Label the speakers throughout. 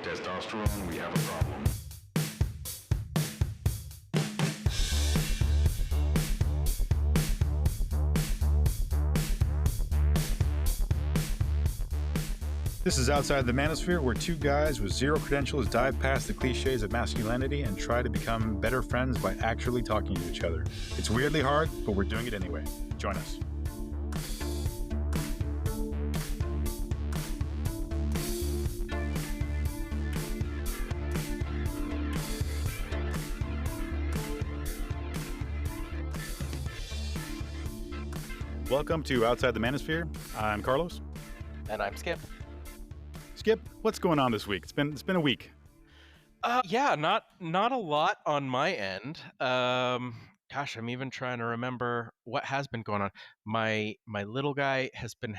Speaker 1: Testosterone, we have a problem.
Speaker 2: This is Outside the Manosphere, where two guys with zero credentials dive past the cliches of masculinity and try to become better friends by actually talking to each other. It's weirdly hard, but we're doing it anyway. Join us. Welcome to Outside the Manosphere. I'm Carlos.
Speaker 3: And I'm Skip.
Speaker 2: Skip, what's going on this week? It's been a week.
Speaker 3: Yeah, not a lot on my end. Gosh, I'm even trying to remember what has been going on. My little guy has been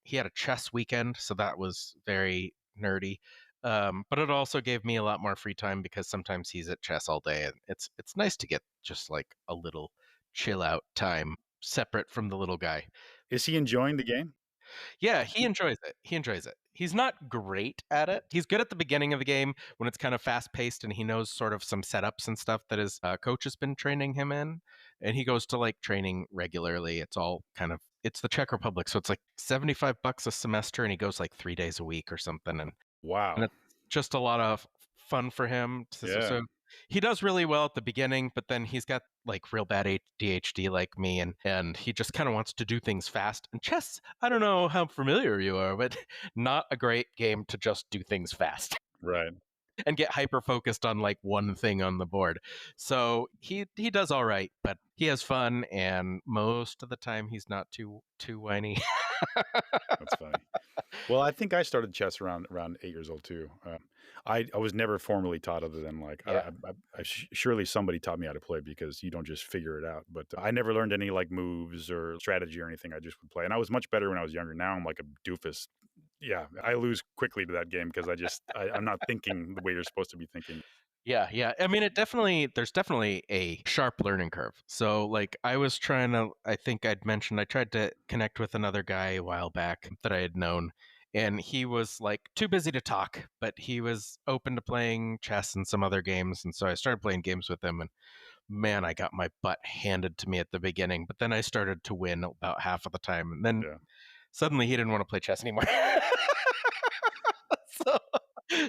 Speaker 3: he had a chess weekend, so that was very nerdy. But it also gave me a lot more free time because sometimes he's at chess all day, and it's nice to get just like a little chill out time separate from the little guy.
Speaker 2: Is he enjoying the game?
Speaker 3: Yeah, he enjoys it. He's not great at it. He's good at the beginning of the game when it's kind of fast paced and he knows sort of some setups and stuff that his coach has been training him in. And he goes to like training regularly. It's the Czech Republic. So it's like $75 a semester and he goes like 3 days a week or something. And
Speaker 2: Wow.
Speaker 3: it's just a lot of fun for him. So he does really well at the beginning, but then he's got like real bad ADHD like me, and he just kind of wants to do things fast. And chess, I don't know how familiar you are, but not a great game to just do things fast
Speaker 2: Right.
Speaker 3: and get hyper focused on like one thing on the board. So he does all right, but he has fun, and most of the time he's not too whiny.
Speaker 2: That's funny. Well, I think I started chess around 8 years old too. I was never formally taught, other than like surely somebody taught me how to play, because you don't just figure it out. But I never learned any like moves or strategy or anything. I just would play, and I was much better when I was younger. Now I'm like a doofus. Yeah, I lose quickly to that game because I'm not thinking the way you're supposed to be thinking.
Speaker 3: Yeah. I mean, there's definitely a sharp learning curve. So, like, I think I'd mentioned, I tried to connect with another guy a while back that I had known, and he was like too busy to talk, but he was open to playing chess and some other games. And so I started playing games with him, and man, I got my butt handed to me at the beginning, but then I started to win about half of the time. And then suddenly he didn't want to play chess anymore.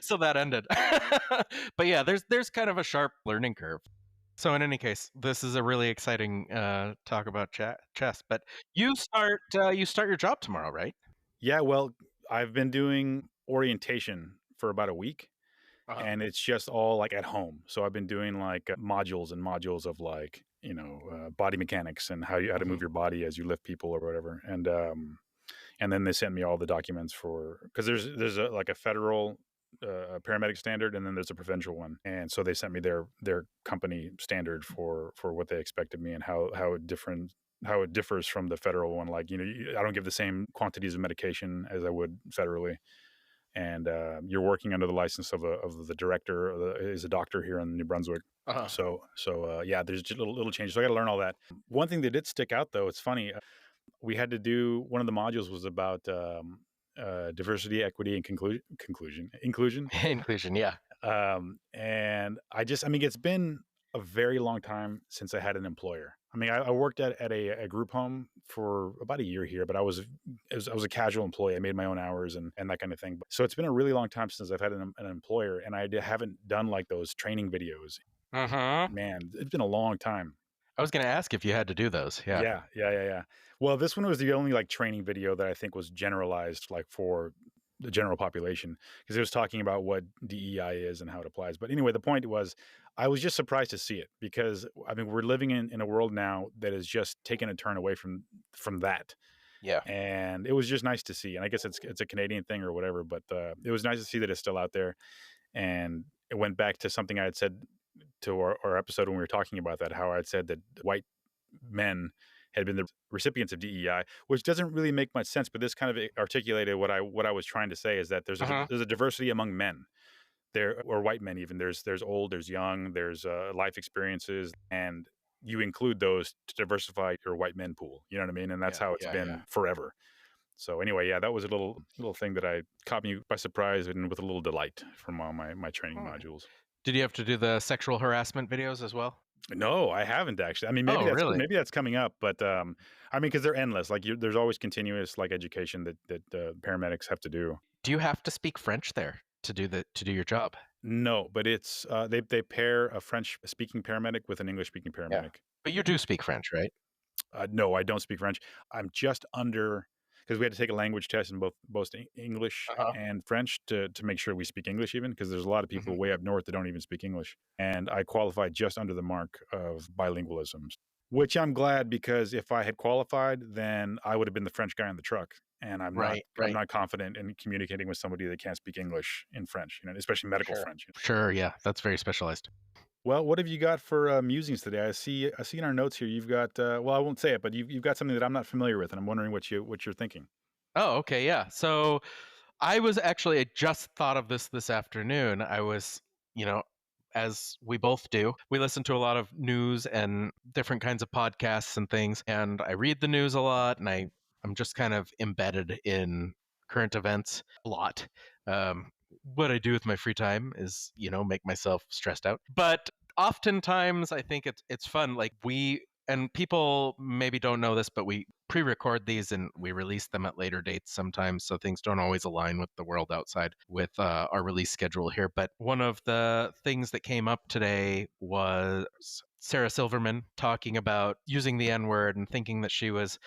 Speaker 3: So that ended. But yeah, there's kind of a sharp learning curve. So in any case, this is a really exciting talk about chess. But you start your job tomorrow, right?
Speaker 2: Yeah, well, I've been doing orientation for about a week. And it's just all like at home. So I've been doing like modules and modules of like, body mechanics and how to move your body as you lift people or whatever. And then they sent me all the documents because there's a federal paramedic standard, and then there's a provincial one. And so they sent me their company standard for what they expected me, and how it differs from the federal one. Like, I don't give the same quantities of medication as I would federally. And you're working under the license of the director, is a doctor here in New Brunswick. So there's just little changes. So I got to learn all that. One thing that did stick out, though, it's funny. We had to do, one of the modules was about diversity, equity, and inclusion.
Speaker 3: Inclusion, yeah.
Speaker 2: And it's been a very long time since I had an employer. I mean, I worked at a group home for about a year here, but I was a casual employee. I made my own hours and that kind of thing. So it's been a really long time since I've had an employer, and I haven't done like those training videos. Man, it's been a long time.
Speaker 3: I was going to ask if you had to do those. Yeah.
Speaker 2: Yeah. Well, this one was the only like training video that I think was generalized like for the general population, because it was talking about what DEI is and how it applies. But anyway, the point was, I was just surprised to see it, because I mean, we're living in a world now that is just taking a turn away from that.
Speaker 3: Yeah.
Speaker 2: And it was just nice to see. And I guess it's a Canadian thing or whatever, but it was nice to see that it's still out there. And it went back to something I had said to our episode when we were talking about that, how I had said that white men had been the recipients of DEI, which doesn't really make much sense. But this kind of articulated what I was trying to say, is that there's a diversity among men there, or white men even. There's old, there's young, there's life experiences, and you include those to diversify your white men pool. You know what I mean? And that's how it's been forever. So anyway, yeah, that was a little thing that I caught me by surprise and with a little delight from all my training
Speaker 3: Oh.
Speaker 2: modules.
Speaker 3: Did you have to do the sexual harassment videos as well?
Speaker 2: No, I haven't actually. I mean,
Speaker 3: Oh, really?
Speaker 2: maybe that's coming up, but I mean, because they're endless. Like there's always continuous like education that paramedics have to do.
Speaker 3: Do you have to speak French there to do your job?
Speaker 2: No, but it's they pair a French speaking paramedic with an English speaking
Speaker 3: Yeah.
Speaker 2: paramedic.
Speaker 3: But you do speak French, right?
Speaker 2: No, I don't speak French. I'm just under because we had to take a language test in both English
Speaker 3: Uh-huh.
Speaker 2: and French to make sure we speak English even because there's a lot of people
Speaker 3: Mhm.
Speaker 2: way up north that don't even speak English. And I qualified just under the mark of bilingualism, which I'm glad because if I had qualified, then I would have been the French guy in the truck. And I'm
Speaker 3: Right,
Speaker 2: I'm
Speaker 3: right.
Speaker 2: not confident in communicating with somebody that can't speak English in French, especially medical
Speaker 3: Sure.
Speaker 2: French.
Speaker 3: Sure, yeah. That's very specialized.
Speaker 2: Well, what have you got for musings today? I see in our notes here you've got well, I won't say it, but you've got something that I'm not familiar with, and I'm wondering what you're thinking.
Speaker 3: Oh, okay, yeah. So I just thought of this afternoon. I was, you know, as we both do, we listen to a lot of news and different kinds of podcasts and things, and I read the news a lot, and I'm just kind of embedded in current events a lot. What I do with my free time is, make myself stressed out. But oftentimes, I think it's fun. Like and people maybe don't know this, but we pre-record these and we release them at later dates sometimes, so things don't always align with the world outside with our release schedule here. But one of the things that came up today was Sarah Silverman talking about using the N-word and thinking that she was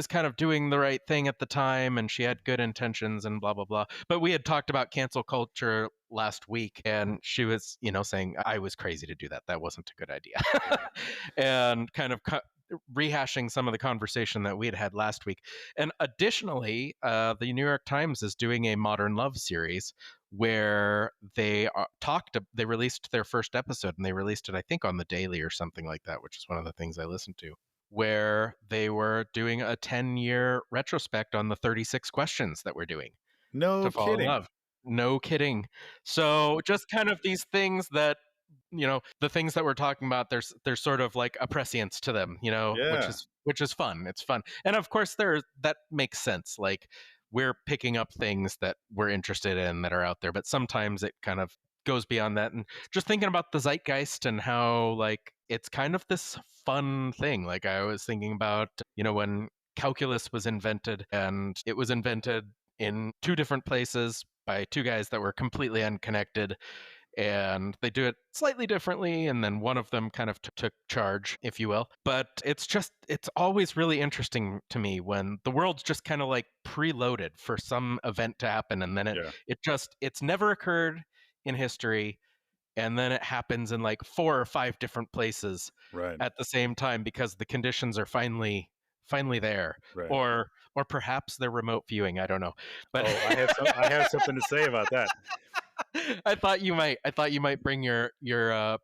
Speaker 3: kind of doing the right thing at the time and she had good intentions and blah blah blah. But we had talked about cancel culture last week and she was, saying I was crazy to do that. That wasn't a good idea. And kind of rehashing some of the conversation that we had last week. And additionally, the New York Times is doing a modern love series where they released their first episode and they released it, I think, on the Daily or something like that, which is one of the things I listened to, where they were doing a 10-year retrospect on the 36 questions that we're doing
Speaker 2: No
Speaker 3: to fall in
Speaker 2: kidding.
Speaker 3: love. No kidding. So just kind of these things that, the things that we're talking about, there's sort of like a prescience to them, which
Speaker 2: Yeah,
Speaker 3: is fun. It's fun. And of course that makes sense. Like we're picking up things that we're interested in that are out there, but sometimes it kind of goes beyond that. And just thinking about the zeitgeist and how like it's kind of this fun thing. Like I was thinking about, when calculus was invented, and it was invented in two different places by two guys that were completely unconnected, and they do it slightly differently, and then one of them kind of took charge, if you will. But it's always really interesting to me when the world's just kind of like preloaded for some event to happen, and then
Speaker 2: yeah,
Speaker 3: it's never occurred in history, and then it happens in like 4 or 5 different places
Speaker 2: right,
Speaker 3: at the same time because the conditions are finally there,
Speaker 2: right.
Speaker 3: or perhaps they're remote viewing. I don't know, but
Speaker 2: Oh, I have something to say about that.
Speaker 3: I thought you might bring your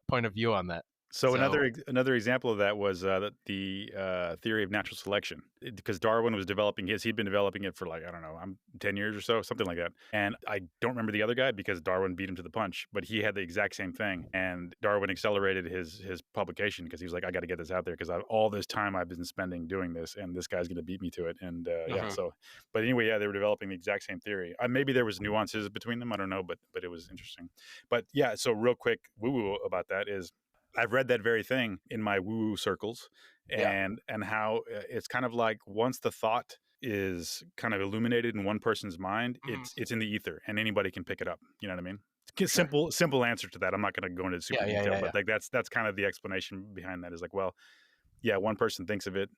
Speaker 3: point of view on that.
Speaker 2: So
Speaker 3: So
Speaker 2: another example of that was the theory of natural selection, because Darwin was developing he'd been developing it for like I don't know, 10 years or so, something like that. And I don't remember the other guy because Darwin beat him to the punch, but he had the exact same thing. And Darwin accelerated his publication because he was like, I got to get this out there because all this time I've been spending doing this, and this guy's going to beat me to it. And yeah,
Speaker 3: mhm.
Speaker 2: so but anyway, yeah, they were developing the exact same theory. Maybe there was nuances between them, I don't know, but it was interesting. But yeah, so real quick woo woo about that is I've read that very thing in my woo-woo circles,
Speaker 3: Yeah.
Speaker 2: and how it's kind of like once the thought is kind of illuminated in one person's mind,
Speaker 3: Mhm.
Speaker 2: it's in the ether and anybody can pick it up. You know what I mean?
Speaker 3: Sure.
Speaker 2: Simple answer to that. I'm not going to go into super
Speaker 3: Yeah, yeah,
Speaker 2: detail,
Speaker 3: yeah, yeah.
Speaker 2: but like that's kind of the explanation behind that is like, well, yeah, one person thinks of it,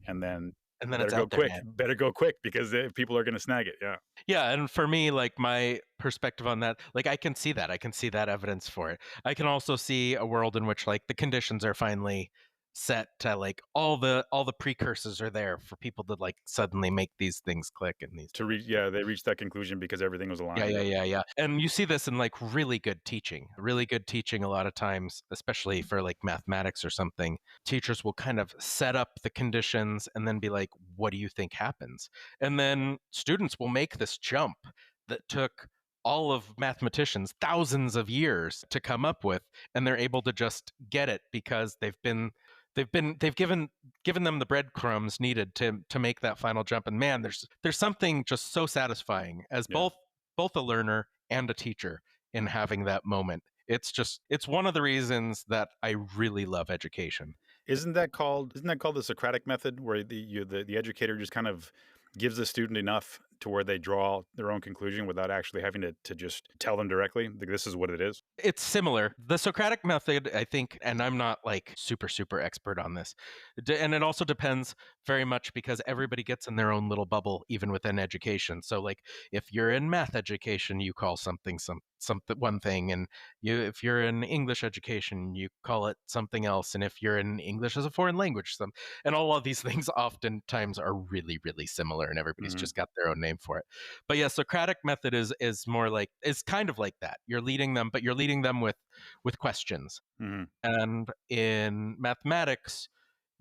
Speaker 2: and then
Speaker 3: And then it's out there, man.
Speaker 2: better go quick because people are going to snag it. Yeah,
Speaker 3: Yeah, and for me, like my perspective on that, like I can see that. I can see that evidence for it. I can also see a world in which like the conditions are finally set to like all the precursors are there for people to like suddenly make these things click and these
Speaker 2: to reach yeah they reached that conclusion because everything was
Speaker 3: Yeah,
Speaker 2: aligned.
Speaker 3: yeah, yeah, yeah. And you see this in like really good teaching. Really good teaching a lot of times, especially for like mathematics or something. Teachers will kind of set up the conditions and then be like, what do you think happens? And then students will make this jump that took all of mathematicians thousands of years to come up with, and they're able to just get it because they've given them the breadcrumbs needed to make that final jump. And man, there's something just so satisfying as both a learner and a teacher in having that moment. It's one of the reasons that I really love education.
Speaker 2: Isn't that called the Socratic method, where the educator just kind of gives the student enough to where they draw their own conclusion without actually having to just tell them directly, like, this is what it is?
Speaker 3: It's similar. The Socratic method, I think, and I'm not like super expert on this. And it also depends very much because everybody gets in their own little bubble, even within education. So, like, if you're in math education, you call something one thing, and if you're in English education, you call it something else, and if you're in English as a foreign language, and all of these things oftentimes are really similar, and everybody's just got their own name for it. But yeah, Socratic method is more like, is kind of like that. You're leading them, but you're leading them with questions.
Speaker 2: Mm-hmm.
Speaker 3: And in mathematics,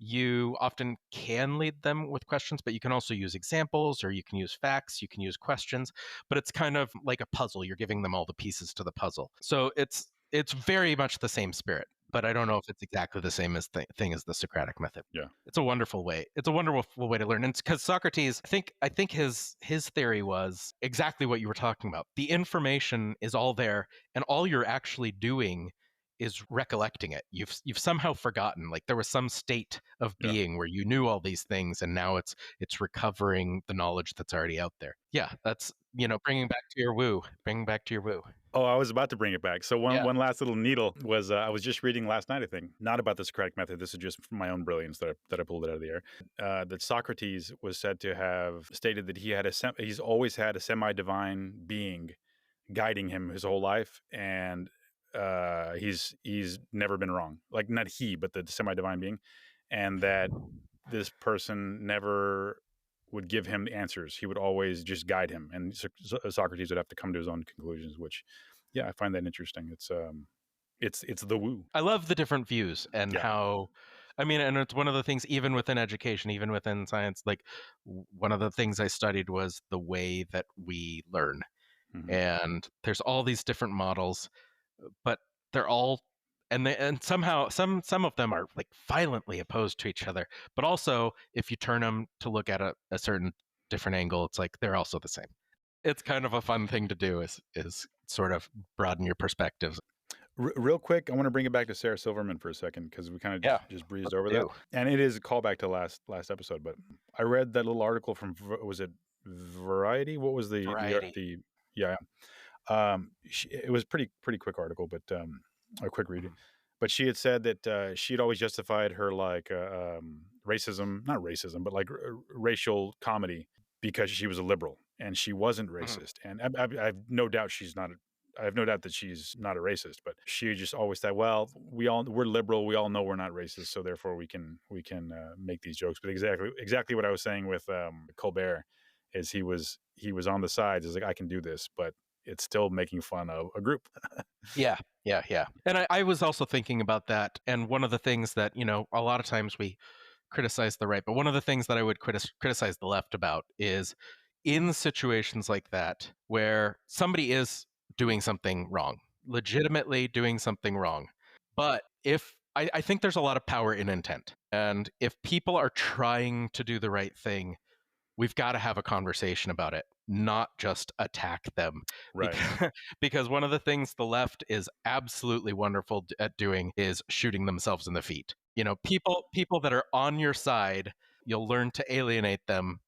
Speaker 3: you often can lead them with questions, but you can also use examples, or you can use facts, you can use questions, but it's kind of like a puzzle. You're giving them all the pieces to the puzzle. So it's very much the same spirit, but I don't know if it's exactly the same thing as the Socratic method.
Speaker 2: Yeah.
Speaker 3: It's a wonderful way. It's a wonderful way to learn. And it's because Socrates, I think his theory was exactly what you were talking about. The information is all there, and all you're actually doing is recollecting it. You've somehow forgotten. Like, there was some state of being where you knew all these things, and now it's recovering the knowledge that's already out there. Yeah, that's, bringing back to your woo. Bringing back to your woo.
Speaker 2: Oh, I was about to bring it back. So one last little needle was, I was just reading last night, I think, not about the Socratic method. This is just from my own brilliance that I pulled it out of the air. That Socrates was said to have stated that he's always had a semi-divine being guiding him his whole life, and he's never been wrong. Like, not he, but the semi-divine being, and that this person never would give him the answers. He would always just guide him, and Socrates would have to come to his own conclusions. Which, yeah, I find that interesting. It's the woo.
Speaker 3: I love the different views and how. I mean, and it's one of the things, even within education, even within science, like, one of the things I studied was the way that we learn.
Speaker 2: Mm-hmm.
Speaker 3: And there's all these different models, but they're all, and somehow some of them are like violently opposed to each other. But also, if you turn them to look at a certain different angle, it's like they're also the same. It's kind of a fun thing to do, is sort of broaden your perspectives.
Speaker 2: Real quick, I want to bring it back to Sarah Silverman for a second, because we kind of just breezed over that, and it is a callback to last episode. But I read that little article from, was it Variety? What was the
Speaker 3: Variety.
Speaker 2: it was pretty quick article, but a quick read. But she had said that she'd always justified her racism, not racism, but like racial comedy, because she was a liberal and she wasn't racist. And I have no doubt she's not. I have no doubt that she's not a racist, but she just always said, "Well, we're liberal. We all know we're not racist, so therefore we can make these jokes." But exactly what I was saying with Colbert is he was on the sides. It's like, I can do this, but it's still making fun of a group.
Speaker 3: Yeah. And I was also thinking about that. And one of the things that, a lot of times we criticize the right, but one of the things that I would criticize the left about is, in situations like that, where somebody is doing something wrong, legitimately doing something wrong. But if I think there's a lot of power in intent. And if people are trying to do the right thing, we've got to have a conversation about it, not just attack them.
Speaker 2: Right.
Speaker 3: Because one of the things the left is absolutely wonderful at doing is shooting themselves in the feet. People that are on your side, you'll learn to alienate them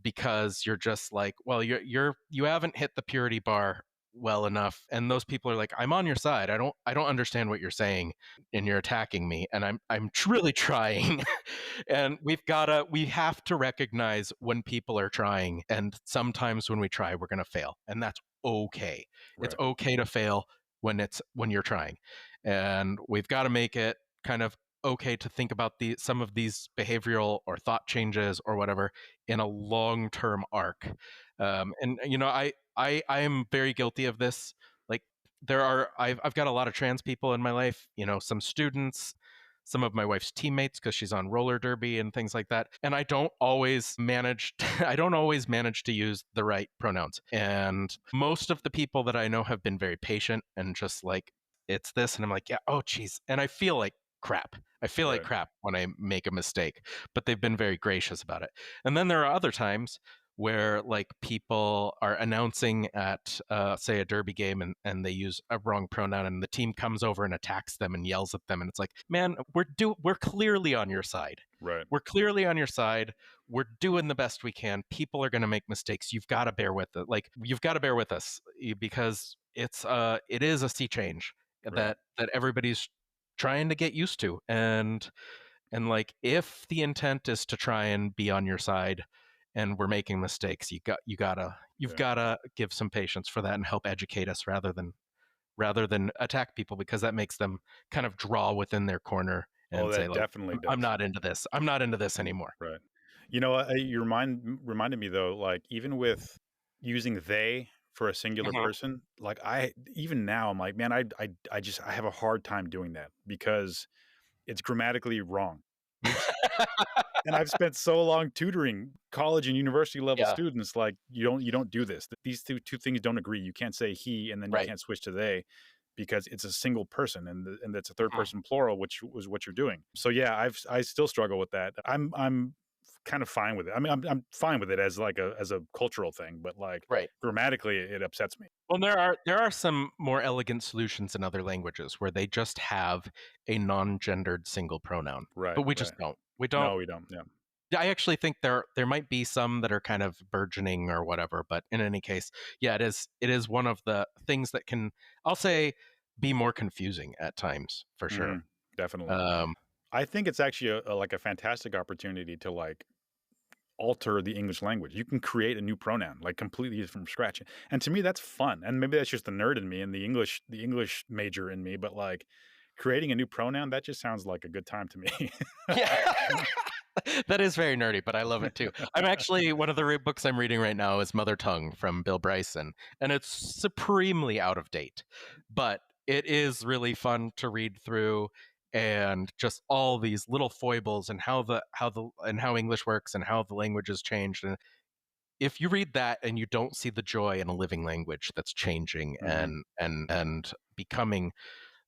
Speaker 3: because you're just like, well, you haven't hit the purity bar well enough, and those people are like, I'm on your side. I don't understand what you're saying, and you're attacking me, and I'm really trying. And we have to recognize when people are trying, and sometimes when we try, we're going to fail, and that's okay. Right. It's okay to fail when you're trying, and we've got to make it kind of okay to think about some of these behavioral or thought changes or whatever in a long-term arc. And I am very guilty of this. Like, I've got a lot of trans people in my life, some students, some of my wife's teammates, because she's on roller derby and things like that. And I don't always manage to use the right pronouns. And most of the people that I know have been very patient and just like, it's this. And I'm like, yeah, oh, geez. And I feel like crap. I feel like
Speaker 2: Right.
Speaker 3: crap when I make a mistake, but they've been very gracious about it. And then there are other times where like people are announcing at say a derby game, and they use a wrong pronoun, and the team comes over and attacks them and yells at them, and it's like, man, we're clearly on your side.
Speaker 2: Right.
Speaker 3: We're clearly on your side. We're doing the best we can. People are going to make mistakes. You've got to bear with it. Like, you've got to bear with us, because it is a sea change
Speaker 2: Right.
Speaker 3: that everybody's trying to get used to. And like, if the intent is to try and be on your side and we're making mistakes, you've
Speaker 2: Yeah.
Speaker 3: gotta give some patience for that and help educate us rather than attack people, because that makes them kind of draw within their corner
Speaker 2: Oh,
Speaker 3: and say,
Speaker 2: that
Speaker 3: like,
Speaker 2: definitely
Speaker 3: I'm
Speaker 2: does.
Speaker 3: not into this. I'm not into this anymore.
Speaker 2: Right. You reminded me though, like even with using they for a singular
Speaker 3: Mhm.
Speaker 2: person, like even now I'm like, man, I have a hard time doing that because it's grammatically wrong. And I've spent so long tutoring college and university level
Speaker 3: Yeah.
Speaker 2: students, like you don't do this. These two things don't agree. You can't say he and then you
Speaker 3: Right.
Speaker 2: can't switch to they because it's a single person and it's a third
Speaker 3: Mhm.
Speaker 2: person plural, which was what you're doing. So yeah, I still struggle with that. I'm kind of fine with it. I mean, I'm fine with it as like as a cultural thing, but like
Speaker 3: Right.
Speaker 2: grammatically, it upsets me.
Speaker 3: Well, there are some more elegant solutions in other languages where they just have a non-gendered single pronoun,
Speaker 2: Right,
Speaker 3: but we
Speaker 2: right.
Speaker 3: just don't. We don't.
Speaker 2: No, we don't. Yeah,
Speaker 3: I actually think there might be some that are kind of burgeoning or whatever, but in any case, yeah, it is one of the things that can, I'll say, be more confusing at times for
Speaker 2: hmm
Speaker 3: sure.
Speaker 2: definitely.
Speaker 3: Um,
Speaker 2: I think it's actually like a fantastic opportunity to like alter the English language. You can create a new pronoun like completely from scratch. And to me that's fun. And maybe that's just the nerd in me and the English major in me, but like creating a new pronoun, that just sounds like a good time to me.
Speaker 3: yeah. That is very nerdy, but I love it too. I'm actually one of the books I'm reading right now is Mother Tongue from Bill Bryson, and it's supremely out of date, but it is really fun to read through, and just all these little foibles and how English works and how the language has changed. And if you read that and you don't see the joy in a living language that's changing
Speaker 2: hmm
Speaker 3: and becoming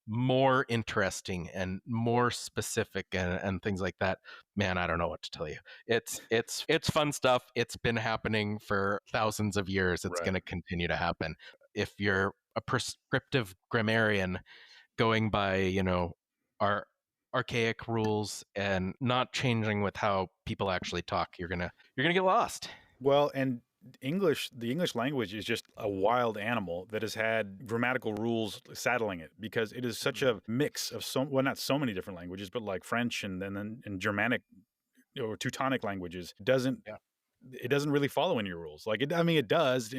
Speaker 3: more interesting and more specific, and things like that, man, I don't know what to tell you. It's fun stuff. It's been happening for thousands of years. It's
Speaker 2: Right.
Speaker 3: going to continue to happen. If you're a prescriptive grammarian going by, our archaic rules and not changing with how people actually talk, you're gonna get lost.
Speaker 2: Well, and the English language is just a wild animal that has had grammatical rules saddling it because it is such a mix of well, not so many different languages, but like French and Germanic or Teutonic languages.
Speaker 3: Yeah.
Speaker 2: It doesn't really follow any rules. Like I mean, it does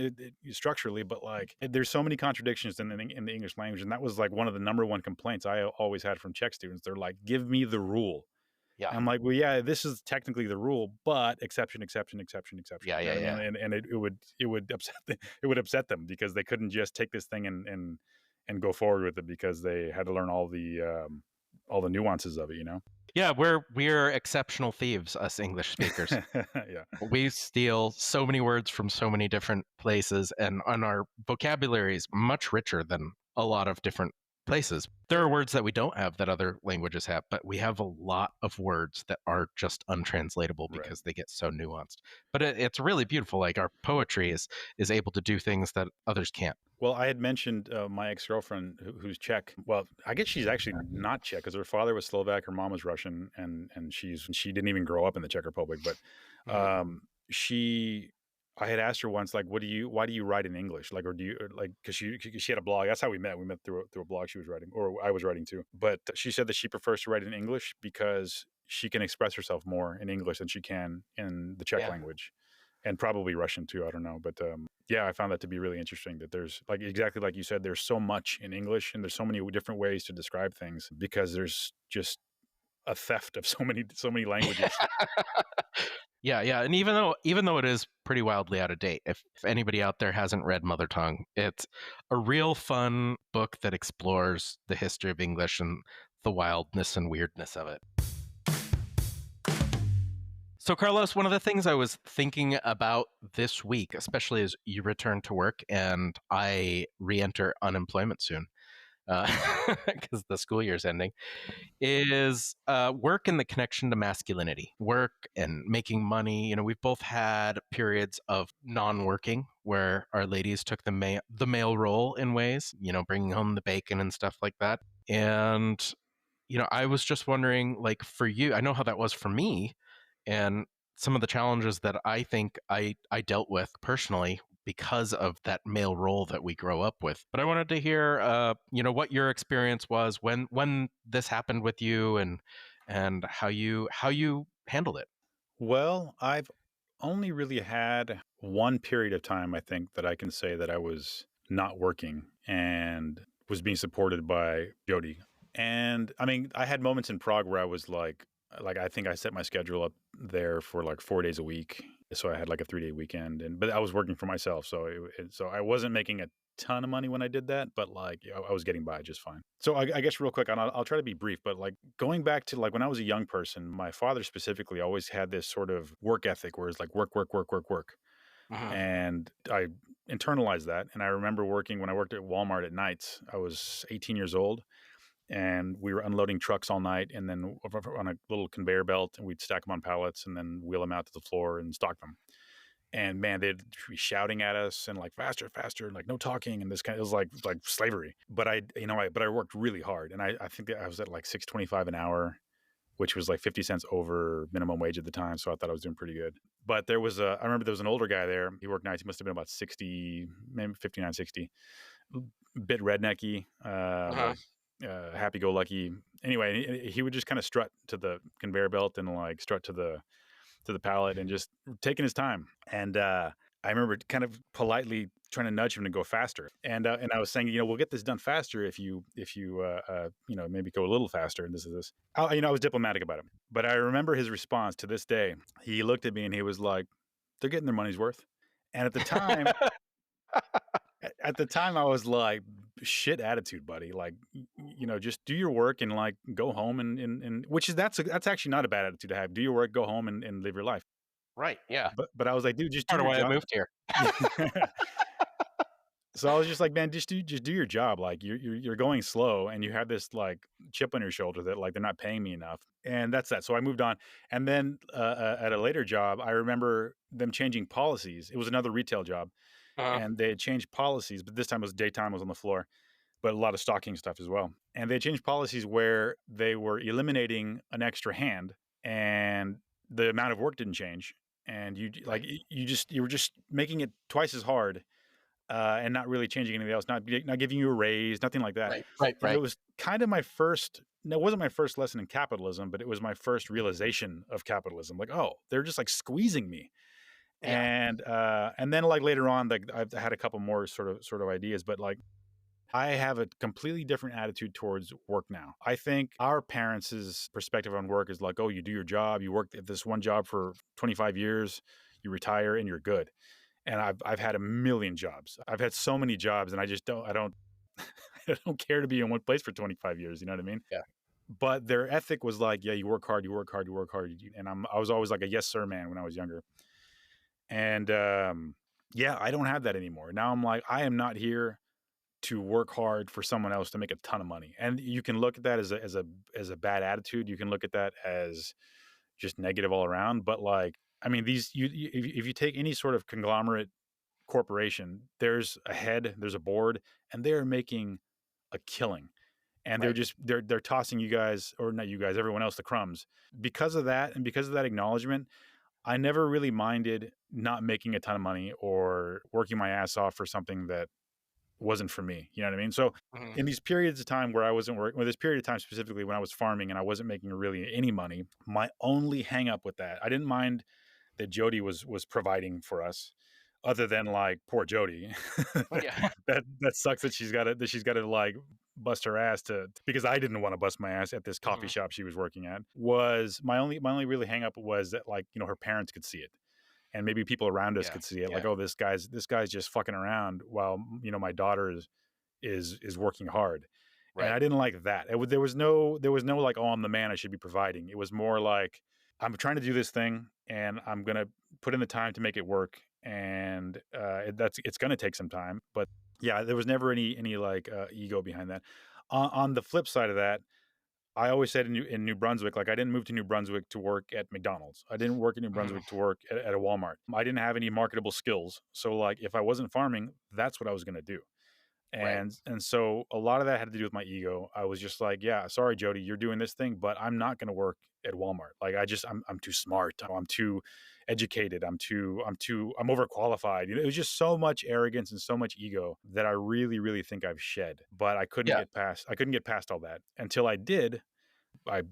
Speaker 2: structurally, but like there's so many contradictions in the English language, and that was like one of the number one complaints I always had from Czech students. They're like, "Give me the rule."
Speaker 3: Yeah.
Speaker 2: And I'm like, well, yeah, this is technically the rule, but exception, exception, exception, exception.
Speaker 3: Yeah. Yeah. Yeah.
Speaker 2: And it would upset it would upset them because they couldn't just take this thing and go forward with it because they had to learn all the nuances of it, you know?
Speaker 3: Yeah, we're exceptional thieves, us English speakers.
Speaker 2: Yeah.
Speaker 3: We steal so many words from so many different places, and our vocabulary is much richer than a lot of different places. There are words that we don't have that other languages have, but we have a lot of words that are just untranslatable
Speaker 2: Right.
Speaker 3: because they get so nuanced. But it's really beautiful. Like, our poetry is able to do things that others can't.
Speaker 2: Well, I had mentioned my ex-girlfriend who's Czech. Well, I guess she's actually not Czech because her father was Slovak, her mom was Russian, and she didn't even grow up in the Czech Republic. But
Speaker 3: Mhm.
Speaker 2: she, I had asked her once, like, why do you write in English? Like, or do you like, because she had a blog. That's how we met. We met through a blog she was writing, or I was writing too. But she said that she prefers to write in English because she can express herself more in English than she can in the Czech
Speaker 3: Yeah.
Speaker 2: language, and probably Russian too. I don't know, but yeah, I found that to be really interesting that there's like exactly like you said, there's so much in English and there's so many different ways to describe things because there's just a theft of so many languages.
Speaker 3: Yeah, yeah, and even though it is pretty wildly out of date, if anybody out there hasn't read Mother Tongue, it's a real fun book that explores the history of English and the wildness and weirdness of it. So, Carlos, one of the things I was thinking about this week, especially as you return to work and I re-enter unemployment soon, because the school year's ending, is work and the connection to masculinity, work and making money. We've both had periods of non-working where our ladies took the male role in ways, bringing home the bacon and stuff like that. And I was just wondering, like, for you, I know how that was for me, and some of the challenges that I think I dealt with personally because of that male role that we grow up with. But I wanted to hear, what your experience was when this happened with you, and how you handled it.
Speaker 2: Well, I've only really had one period of time, I think, that I can say that I was not working and was being supported by Jody. And I mean, I had moments in Prague where I was like I think I set my schedule up there for like 4 days a week. So I had like a 3-day weekend, but I was working for myself, so so I wasn't making a ton of money when I did that, but like I was getting by just fine. So I guess real quick, and I'll try to be brief, but like going back to like when I was a young person, my father specifically always had this sort of work ethic where it's like work, work, work, work, work.
Speaker 3: Mhm.
Speaker 2: And I internalized that. And I remember working when I worked at Walmart at nights. I was 18 years old, and we were unloading trucks all night, and then on a little conveyor belt, and we'd stack them on pallets and then wheel them out to the floor and stock them. And man, they'd be shouting at us and like faster, faster, and like no talking, and this kind of, it was like slavery. But I worked really hard, and I think that I was at like $6.25 an hour, which was like 50 cents over minimum wage at the time. So I thought I was doing pretty good. But I remember there was an older guy there. He worked nights. He must have been about 60, maybe 59, 60. Bit rednecky,
Speaker 3: Uh-huh.
Speaker 2: happy go lucky. Anyway, he would just kind of strut to the conveyor belt and like strut to the pallet and just taking his time. And I remember kind of politely trying to nudge him to go faster. And I was saying, we'll get this done faster if you maybe go a little faster. And this is this. I was diplomatic about it, but I remember his response to this day. He looked at me and he was like, "They're getting their money's worth." And at the time, I was like, "Shit attitude, buddy. Like, just do your work and like go home and which is that's actually not a bad attitude to have. Do your work, go home and live your life."
Speaker 3: Right. Yeah.
Speaker 2: But I was like, "Dude, just do
Speaker 3: Part of
Speaker 2: your
Speaker 3: why I
Speaker 2: job."
Speaker 3: moved here.
Speaker 2: So I was just like, "Man, just do your job. Like you're going slow, and you have this like chip on your shoulder that like they're not paying me enough." And that's that. So I moved on, and then at a later job, I remember them changing policies. It was another retail job,
Speaker 3: Uh-huh.
Speaker 2: and they had changed policies, but this time it was daytime. I was on the floor, but a lot of stocking stuff as well. And they changed policies where they were eliminating an extra hand, and the amount of work didn't change. And
Speaker 3: Right.
Speaker 2: you were just making it twice as hard, and not really changing anything else, not giving you a raise, nothing like that.
Speaker 3: Right. Right.
Speaker 2: And it
Speaker 3: Right.
Speaker 2: was kind of my first. No, it wasn't my first lesson in capitalism, but it was my first realization of capitalism. Like, oh, they're just like squeezing me.
Speaker 3: Yeah.
Speaker 2: And then like later on, like I've had a couple more sort of ideas, but like I have a completely different attitude towards work now. I think our parents' perspective on work is like, oh, you do your job, you work at this one job for 25 years, you retire, and you're good. And I've had a million jobs. I've had so many jobs, and I don't I don't care to be in one place for 25 years. You know what I mean?
Speaker 3: Yeah.
Speaker 2: But their ethic was like, yeah, you work hard, you work hard, you work hard, and I was always like a yes sir man when I was younger. And yeah, I don't have that anymore. Now I'm like, I am not here to work hard for someone else to make a ton of money. And you can look at that as a bad attitude. You can look at that as just negative all around. But like, I mean, if you take any sort of conglomerate corporation, there's a head, there's a board, and they're making a killing. And they're
Speaker 3: Right.
Speaker 2: just they're tossing you guys, or not you guys, everyone else, the crumbs. Because of that, and because of that acknowledgement, I never really minded not making a ton of money or working my ass off for something that wasn't for me. You know what I mean? So
Speaker 3: Mhm.
Speaker 2: in these periods of time where I wasn't working, or this period of time specifically when I was farming and I wasn't making really any money, my only hang up with that, I didn't mind that Jody was providing for us, other than like poor Jody.
Speaker 3: Yeah.
Speaker 2: That sucks that she's got to like bust her ass to because I didn't want to bust my ass at this coffee
Speaker 3: Mhm.
Speaker 2: shop she was working at. Was my only really hang up was that like her parents could see it, and maybe people around us
Speaker 3: Yeah.
Speaker 2: could see it, like,
Speaker 3: Yeah.
Speaker 2: oh, this guy's just fucking around while my daughter is working hard. And
Speaker 3: Right.
Speaker 2: I didn't like that. There was no like, oh, I'm the man, I should be providing. It was more like, I'm trying to do this thing and I'm gonna put in the time to make it work, and it's gonna take some time. But yeah, there was never any like ego behind that. On the flip side of that, I always said in New Brunswick, like I didn't move to New Brunswick to work at McDonald's. I didn't work in New Brunswick to work at a Walmart. I didn't have any marketable skills. So like if I wasn't farming, that's what I was going to do.
Speaker 3: Right.
Speaker 2: And so a lot of that had to do with my ego. I was just like, yeah, sorry, Jody, you're doing this thing, but I'm not going to work at Walmart. Like I'm too smart. I'm too educated. I'm overqualified. You know, it was just so much arrogance and so much ego that I really, really think I've shed. But I couldn't get past all that until I did. I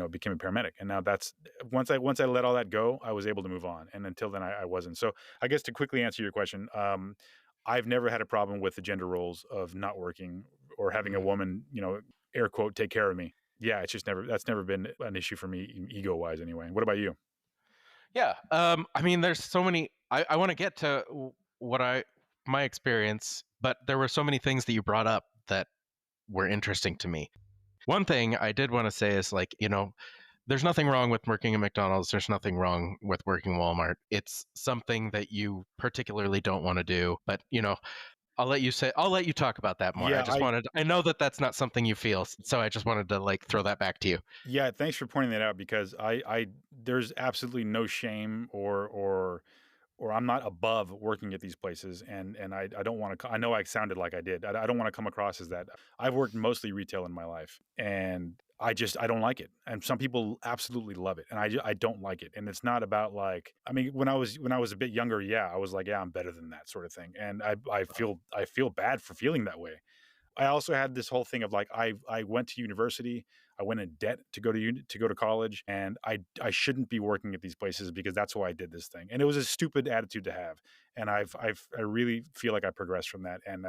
Speaker 2: became a paramedic, and now that's once I let all that go, I was able to move on, and until then I wasn't. So I guess to quickly answer your question, I've never had a problem with the gender roles of not working or having a woman, air quote, take care of me. Yeah, it's just that's never been an issue for me, ego wise anyway. What about you?
Speaker 3: Yeah. I mean, there's so many. I want to get to my experience, but there were so many things that you brought up that were interesting to me. One thing I did want to say is like, there's nothing wrong with working at McDonald's. There's nothing wrong with working Walmart. It's something that you particularly don't want to do, but I'll let you talk about that more.
Speaker 2: Yeah,
Speaker 3: I know that that's not something you feel, so I just wanted to like throw that back to you.
Speaker 2: Yeah, thanks for pointing that out because there's absolutely no shame or I'm not above working at these places, and I don't want to. I know I sounded like I did. I don't want to come across as that. I've worked mostly retail in my life, and I don't like it. And some people absolutely love it, and I don't like it. And it's not about like, I mean, when I was a bit younger, yeah, I was like, yeah, I'm better than that sort of thing, and I feel bad for feeling that way. I also had this whole thing of like I went to university, I went in debt to go to college, and I shouldn't be working at these places because that's why I did this thing, and it was a stupid attitude to have, and I really feel like I progressed from that, and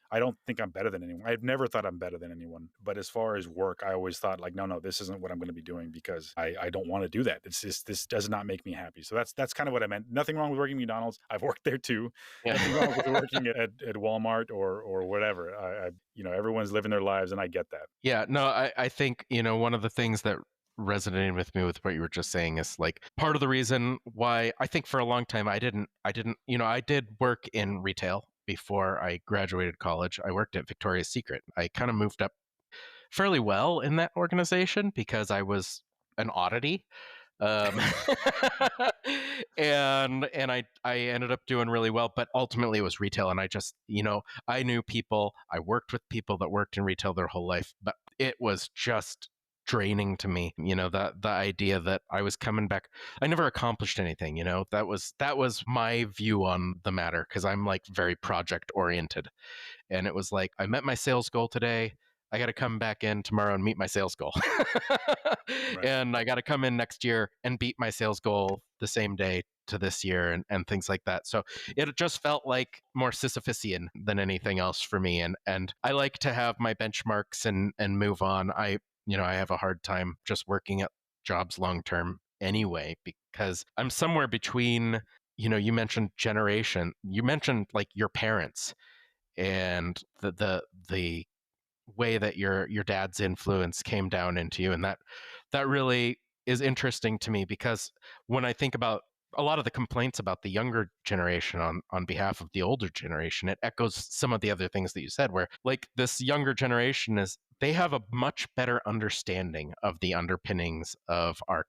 Speaker 2: I don't think I'm better than anyone. I've never thought I'm better than anyone, but as far as work, I always thought like no, this isn't what I'm going to be doing because I don't want to do that. It's just this does not make me happy. So that's kind of what I meant. Nothing wrong with working at McDonald's. I've worked there too.
Speaker 3: Yeah.
Speaker 2: Nothing wrong with working at Walmart or whatever. Everyone's living their lives, and I get that.
Speaker 3: Yeah, no, I think, one of the things that resonated with me with what you were just saying is like part of the reason why I think for a long time I did work in retail before I graduated college. I worked at Victoria's Secret. I kind of moved up fairly well in that organization because I was an oddity. um, and I ended up doing really well, but ultimately it was retail, and I just I knew people, I worked with people that worked in retail their whole life, but it was just draining to me. The idea that I was coming back, I never accomplished anything. That was my view on the matter because I'm like very project oriented, and it was like I met my sales goal today. I got to come back in tomorrow and meet my sales goal.
Speaker 2: Right.
Speaker 3: And I got to come in next year and beat my sales goal the same day to this year and things like that. So it just felt like more Sisyphusian than anything else for me. And I like to have my benchmarks and move on. I have a hard time just working at jobs long term anyway, because I'm somewhere between, you mentioned generation, you mentioned like your parents and the way that your dad's influence came down into you, and that really is interesting to me because when I think about a lot of the complaints about the younger generation on behalf of the older generation, it echoes some of the other things that you said, where like this younger generation they have a much better understanding of the underpinnings of our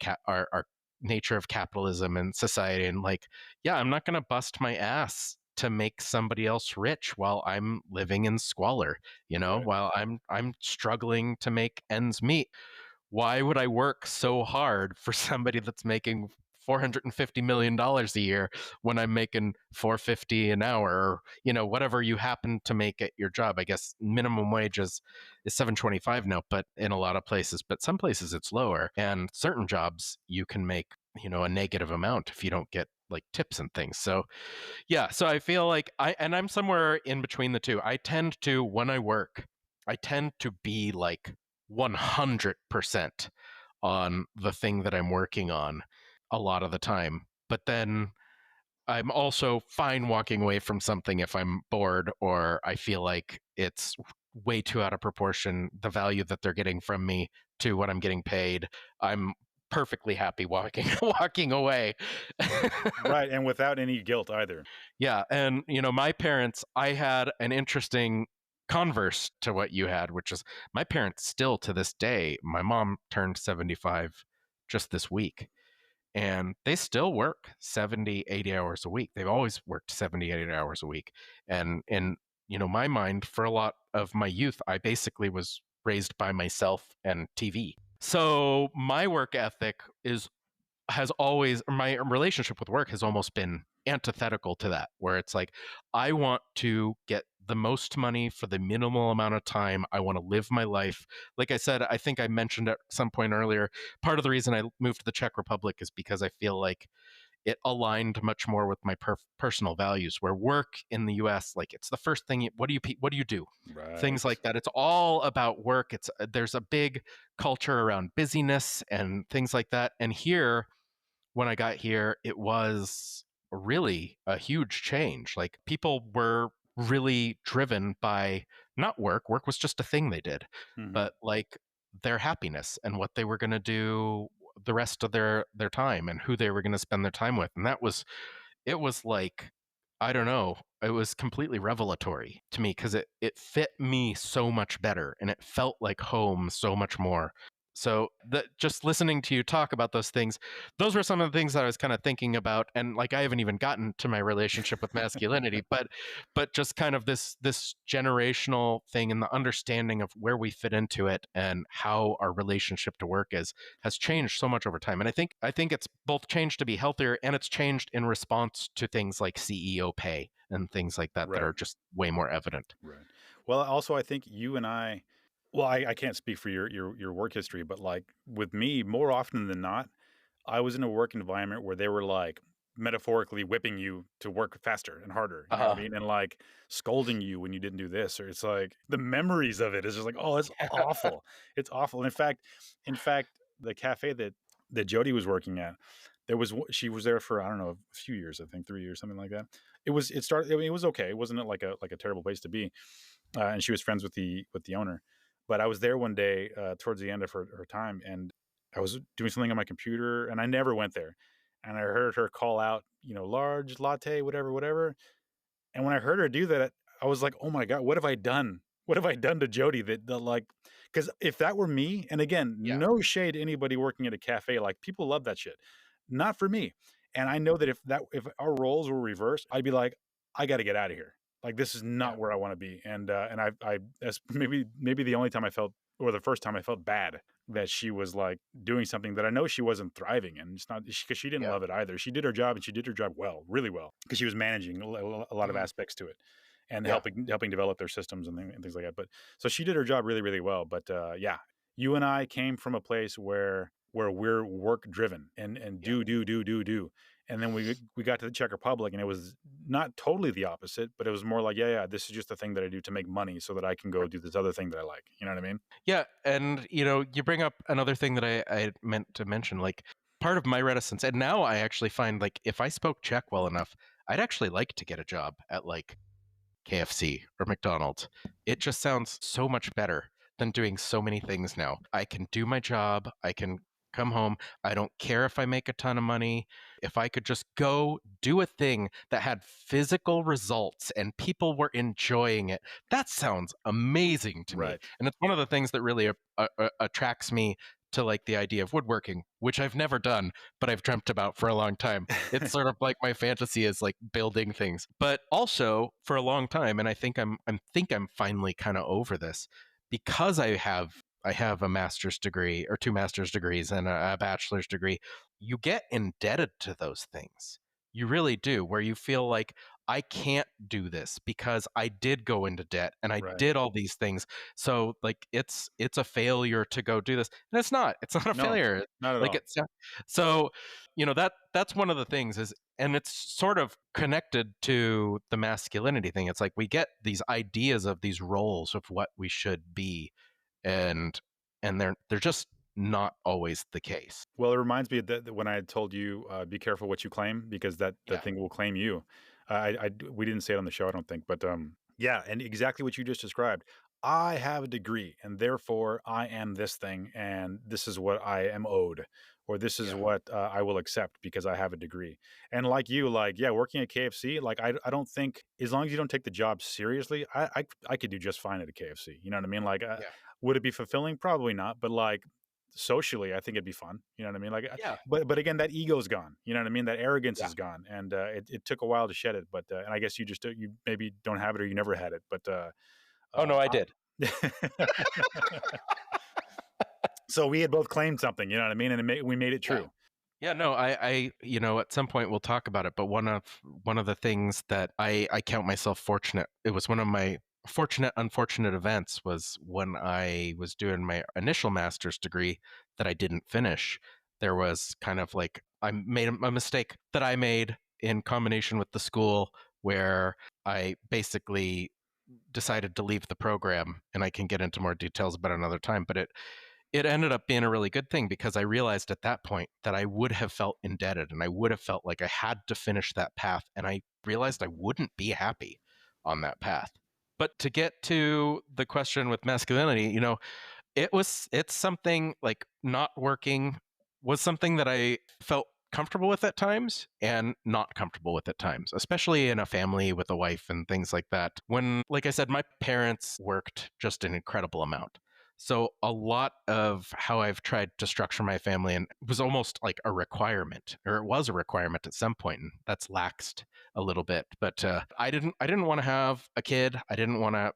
Speaker 3: nature of capitalism and society, and like, yeah, I'm not going to bust my ass to make somebody else rich while I'm living in squalor,
Speaker 2: Right.
Speaker 3: while I'm struggling to make ends meet. Why would I work so hard for somebody that's making $450 million a year when I'm making $450 an hour, or whatever you happen to make at your job? I guess minimum wage is $7.25 now, but in a lot of places, but some places it's lower, and certain jobs you can make a negative amount if you don't get like tips and things. So yeah, so I feel like I'm somewhere in between the two. When I work, I tend to be like 100% on the thing that I'm working on a lot of the time. But then I'm also fine walking away from something if I'm bored or I feel like it's way too out of proportion, the value that they're getting from me to what I'm getting paid. I'm perfectly happy walking away.
Speaker 2: Right, and without any guilt either.
Speaker 3: Yeah, and my parents, I had an interesting converse to what you had, which is my parents still to this day. My mom turned 75 just this week, and they still work 70, 80 hours a week. They've always worked 70, 80 hours a week. And in, my mind, for a lot of my youth, I basically was raised by myself and TV. So my work ethic has always, my relationship with work has almost been antithetical to that, where it's like, I want to get the most money for the minimal amount of time. I want to live my life. Like I said, I think I mentioned at some point earlier, part of the reason I moved to the Czech Republic is because I feel like it aligned much more with my personal values, where work in the US, like, it's the first thing what do you do, things
Speaker 2: Right.
Speaker 3: like that. It's all about work. It's there's a big culture around busyness and things like that. And here, when I got here, it was really a huge change. Like, people were really driven by not work. Work was just a thing they did,
Speaker 2: Hmm.
Speaker 3: but like their happiness and what they were going to do the rest of their time and who they were going to spend their time with. And it was like, I don't know, it was completely revelatory to me because it fit me so much better and it felt like home so much more. So just listening to you talk about those things, those were some of the things that I was kind of thinking about. And like, I haven't even gotten to my relationship with masculinity, but just kind of this generational thing and the understanding of where we fit into it and how our relationship to work has changed so much over time. And I think it's both changed to be healthier, and it's changed in response to things like CEO pay and things like that that
Speaker 2: Right.
Speaker 3: are just way more evident.
Speaker 2: Right. Well, also, I think you and I, well, I can't speak for your work history, but like with me, more often than not, I was in a work environment where they were like metaphorically whipping you to work faster and harder. You know what I
Speaker 3: Uh,
Speaker 2: mean? And like scolding you when you didn't do this, or it's like the memories of it is just like, oh, it's awful. It's awful. In fact, the cafe that Jody was working at, she was there for, I don't know, a few years, I think 3 years, something like that. It started. I mean, it was okay. It wasn't like a terrible place to be, and she was friends with the owner. But I was there one day towards the end of her time, and I was doing something on my computer, and I never went there. And I heard her call out, large latte, whatever, whatever. And when I heard her do that, I was like, oh my God, what have I done? What have I done to Jody that like, because if that were me, and again,
Speaker 3: yeah.
Speaker 2: no shade to anybody working at a cafe, like people love that shit. Not for me. And I know that if our roles were reversed, I'd be like, I got to get out of here. Like this is
Speaker 3: Yeah.
Speaker 2: not where I want to be. And I that's maybe the only time I felt, or the first time I felt bad that she was like doing something that I know she wasn't thriving in. It's not because she didn't
Speaker 3: Yeah.
Speaker 2: love it either. She did her job, and she did her job well, really well, because she was managing a lot of
Speaker 3: Mhm.
Speaker 2: aspects to it and
Speaker 3: Yeah.
Speaker 2: helping develop their systems and things like that. But so she did her job really, really well. But yeah, you and I came from a place where we're work driven and
Speaker 3: Yeah.
Speaker 2: do. And then we got to the Czech Republic, and it was not totally the opposite, but it was more like, yeah, this is just a thing that I do to make money so that I can go do this other thing that I like. You know what I mean?
Speaker 3: Yeah, and you bring up another thing that I meant to mention. Like, part of my reticence, and now I actually find, like, if I spoke Czech well enough, I'd actually like to get a job at like KFC or McDonald's. It just sounds so much better than doing so many things now. I can do my job. I can come home. I don't care if I make a ton of money. If I could just go do a thing that had physical results and people were enjoying it, that sounds amazing to me.
Speaker 2: Right.
Speaker 3: And it's one of the things that really attracts me to like the idea of woodworking, which I've never done, but I've dreamt about for a long time. It's sort of like my fantasy is like building things. But also for a long time, and I think I'm finally kind of over this, because I have a master's degree or two master's degrees and a bachelor's degree. You get indebted to those things. You really do, where you feel like, I can't do this because I did go into debt and I
Speaker 2: Right.
Speaker 3: did all these things. So like, it's a failure to go do this. And it's not. It's not a
Speaker 2: No,
Speaker 3: failure.
Speaker 2: not at
Speaker 3: Like,
Speaker 2: all.
Speaker 3: it's so, that's one of the things is, and it's sort of connected to the masculinity thing. It's like, we get these ideas of these roles of what we should be, and they're just not always the case.
Speaker 2: Well, it reminds me that when I had told you, be careful what you claim, because that
Speaker 3: Yeah.
Speaker 2: thing will claim you. We didn't say it on the show, I don't think, but yeah, and exactly what you just described. I have a degree and therefore I am this thing and this is what I am owed, or this is
Speaker 3: Yeah.
Speaker 2: what I will accept because I have a degree. And like you, like, yeah, working at KFC, like, I don't think, as long as you don't take the job seriously, I could do just fine at a KFC. You know what I mean? Like,
Speaker 3: Yeah.
Speaker 2: would it be fulfilling? Probably not. But like, socially, I think it'd be fun. You know what I mean? Like,
Speaker 3: Yeah.
Speaker 2: but again, that ego's gone. You know what I mean? That arrogance
Speaker 3: Yeah.
Speaker 2: is gone, and it took a while to shed it. But and I guess you just you maybe don't have it or you never had it. But
Speaker 3: Oh no, I did.
Speaker 2: So we had both claimed something, you know what I mean, and we made it
Speaker 3: Yeah.
Speaker 2: true.
Speaker 3: Yeah, no, at some point we'll talk about it, but one of the things that I count myself fortunate, it was one of my unfortunate events was when I was doing my initial master's degree that I didn't finish. There was kind of like I made a mistake that I made in combination with the school where I basically decided to leave the program, and I can get into more details about it another time, but it ended up being a really good thing because I realized at that point that I would have felt indebted and I would have felt like I had to finish that path. And I realized I wouldn't be happy on that path. But to get to the question with masculinity, it's something like not working was something that I felt comfortable with at times and not comfortable with at times, especially in a family with a wife and things like that. When, like I said, my parents worked just an incredible amount. So a lot of how I've tried to structure my family and was almost like a requirement, or it was a requirement at some point, and that's laxed a little bit. But I didn't want to have a kid. I didn't want to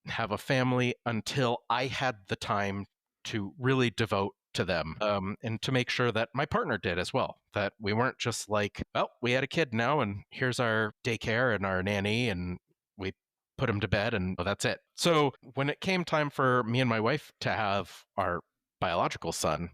Speaker 3: have a family until I had the time to really devote to them, and to make sure that my partner did as well. That we weren't just like, well, we had a kid now, and here's our daycare and our nanny, and we put him to bed, and that's it. So when it came time for me and my wife to have our biological son,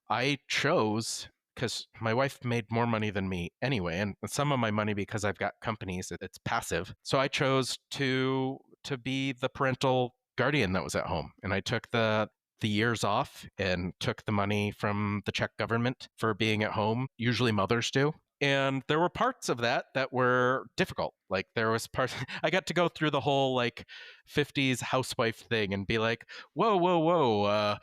Speaker 3: I chose because my wife made more money than me anyway, and some of my money because I've got companies, it's passive. So I chose to be the parental guardian that was at home, and I took the years off and took the money from the Czech government for being at home. Usually mothers do. And there were parts of that were difficult. Like there was parts I got to go through the whole like 50s housewife thing and be like, whoa, whoa, whoa.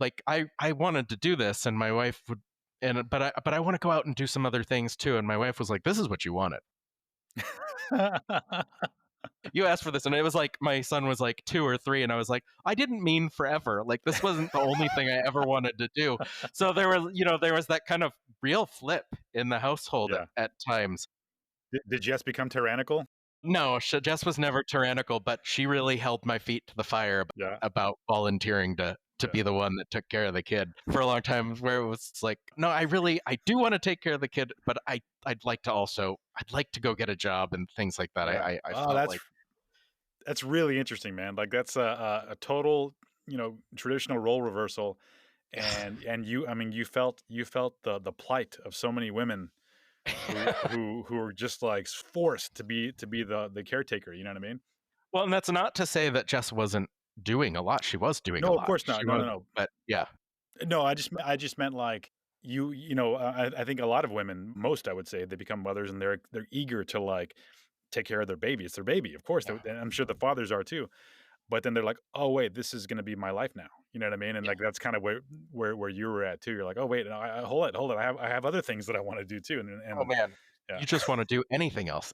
Speaker 3: Like I wanted to do this, and my wife would, and but I want to go out and do some other things too. And my wife was like, this is what you wanted. You asked for this, and it was like my son was like 2 or 3, and I was like, I didn't mean forever. Like this wasn't the only thing I ever wanted to do. So there was that kind of real flip in the household
Speaker 2: Yeah.
Speaker 3: at times.
Speaker 2: Did Jess become tyrannical?
Speaker 3: No, Jess was never tyrannical, but she really held my feet to the fire
Speaker 2: Yeah.
Speaker 3: about volunteering to
Speaker 2: Yeah.
Speaker 3: be the one that took care of the kid for a long time, where it was like, no, I do want to take care of the kid, but I'd like to go get a job and things like that.
Speaker 2: Yeah.
Speaker 3: I
Speaker 2: Oh,
Speaker 3: felt like
Speaker 2: that's really interesting, man. Like that's a total, traditional role reversal. And you, I mean, you felt the plight of so many women who are just like forced to be the caretaker. You know what I mean?
Speaker 3: Well, and that's not to say that Jess wasn't doing a lot. She was doing a
Speaker 2: No, of
Speaker 3: lot.
Speaker 2: course not.
Speaker 3: She
Speaker 2: No,
Speaker 3: was,
Speaker 2: no, no.
Speaker 3: but yeah,
Speaker 2: No, I just meant like I think a lot of women, most I would say, they become mothers and they're eager to like take care of their baby. It's their baby, of course.
Speaker 3: yeah,
Speaker 2: And I'm sure the fathers are too. But then they're like, oh wait, this is going to be my life now. You know what I mean? And
Speaker 3: yeah.
Speaker 2: like that's kind of where you were at too. You're like, oh wait, no, hold it. I have other things that I want to do too.
Speaker 3: Oh
Speaker 2: And
Speaker 3: man,
Speaker 2: yeah,
Speaker 3: you just want to do anything else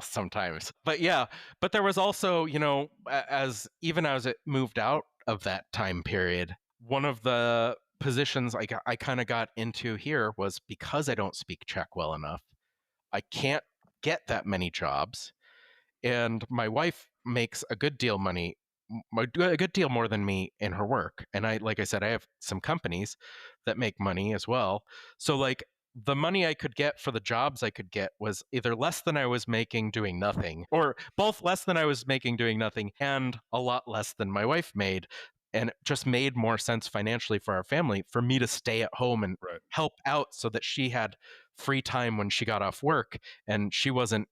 Speaker 3: sometimes. But yeah, but there was also, as even as it moved out of that time period, one of the positions I kind of got into here was because I don't speak Czech well enough. I can't get that many jobs, and my wife makes a good deal money, a good deal more than me in her work. And like I said, I have some companies that make money as well. So like the money I could get for the jobs I could get was either less than I was making doing nothing, or both less than I was making doing nothing and a lot less than my wife made. And it just made more sense financially for our family for me to stay at home and
Speaker 2: right,
Speaker 3: help out so that she had free time when she got off work, and she wasn't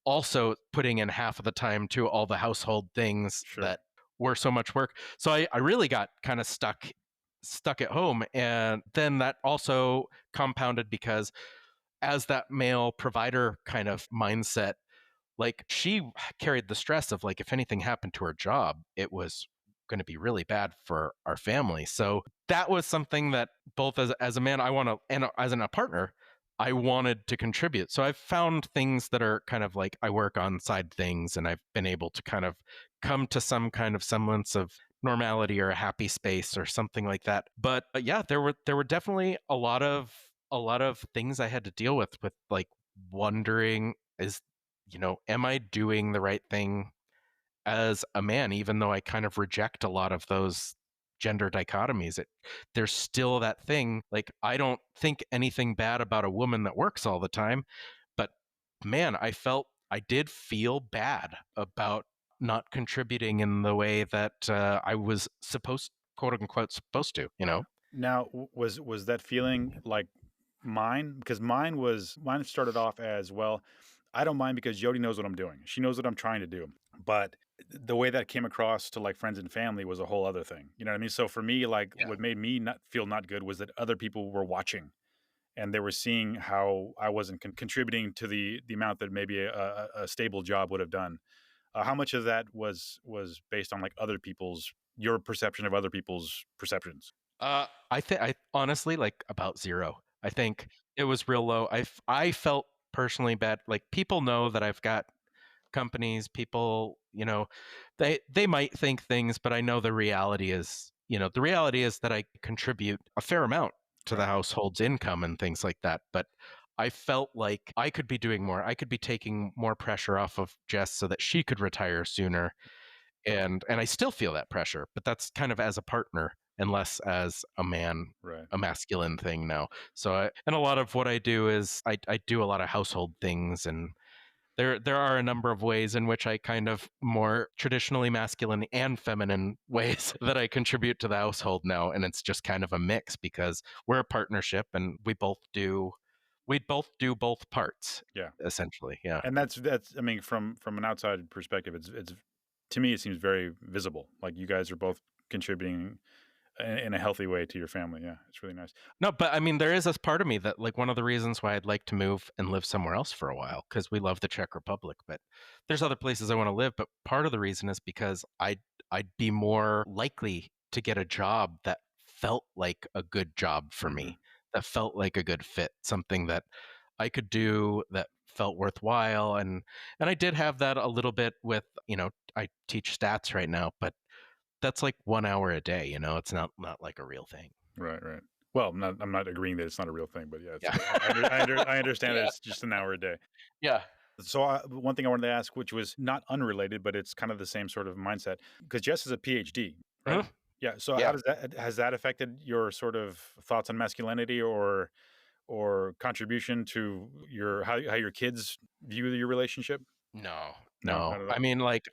Speaker 3: also putting in half of the time to all the household things
Speaker 2: sure,
Speaker 3: that were so much work. So I really got kind of stuck at home. And then that also compounded because as that male provider kind of mindset, like she carried the stress of like if anything happened to her job, it was going to be really bad for our family. So that was something that both as a man, I want to, and as a partner, I wanted to contribute. So I've found things that are kind of like I work on side things, and I've been able to kind of come to some kind of semblance of normality or a happy space or something like that. But yeah, there were definitely a lot of things I had to deal with like wondering, is, am I doing the right thing as a man, even though I kind of reject a lot of those gender dichotomies. There's still that thing. Like, I don't think anything bad about a woman that works all the time, but man, I did feel bad about not contributing in the way that I was supposed, quote unquote, supposed to,
Speaker 2: Now, was that feeling like mine? Because mine started off as, well, I don't mind because Jody knows what I'm doing. She knows what I'm trying to do. But the way that came across to like friends and family was a whole other thing. You know what I mean? So for me, like
Speaker 3: Yeah.
Speaker 2: what made me not feel not good was that other people were watching and they were seeing how I wasn't contributing to the amount that maybe a stable job would have done. How much of that was based on like your perception of other people's perceptions?
Speaker 3: I honestly, like, about zero. I think it was real low. I felt personally bad. Like, people know that I've got companies, people, they might think things, but I know the reality is that I contribute a fair amount to the
Speaker 2: Right.
Speaker 3: household's income and things like that. But I felt like I could be doing more. I could be taking more pressure off of Jess so that she could retire sooner. And I still feel that pressure, but that's kind of as a partner and less as a man,
Speaker 2: Right.
Speaker 3: a masculine thing now. So and a lot of what I do is I do a lot of household things, and there are a number of ways in which I kind of more traditionally masculine and feminine ways that I contribute to the household now, and it's just kind of a mix because we're a partnership and we both do both parts.
Speaker 2: Yeah.
Speaker 3: Essentially. Yeah.
Speaker 2: And that's I mean, from an outside perspective, it's to me it seems very visible. Like you guys are both contributing in a healthy way to your family. Yeah, it's really nice.
Speaker 3: No, but I mean, there is this part of me that, like, one of the reasons why I'd like to move and live somewhere else for a while, because we love the Czech Republic, but there's other places I want to live. But part of the reason is because I'd be more likely to get a job that felt like a good job for me, that felt like a good fit, something that I could do that felt worthwhile. And I did have that a little bit with, I teach stats right now, but that's like 1 hour a day, it's not like a real thing.
Speaker 2: Right, right. Well, I'm not agreeing that it's not a real thing, but yeah,
Speaker 3: Yeah.
Speaker 2: I understand that
Speaker 3: Yeah.
Speaker 2: it's just an hour a day.
Speaker 3: Yeah.
Speaker 2: So one thing I wanted to ask, which was not unrelated, but it's kind of the same sort of mindset, because Jess is a PhD, right?
Speaker 3: Uh-huh.
Speaker 2: Yeah. So
Speaker 3: Yeah.
Speaker 2: has that affected your sort of thoughts on masculinity or contribution to how your kids view your relationship?
Speaker 3: No,
Speaker 2: No,
Speaker 3: no.
Speaker 2: not at
Speaker 3: I
Speaker 2: all.
Speaker 3: mean, like,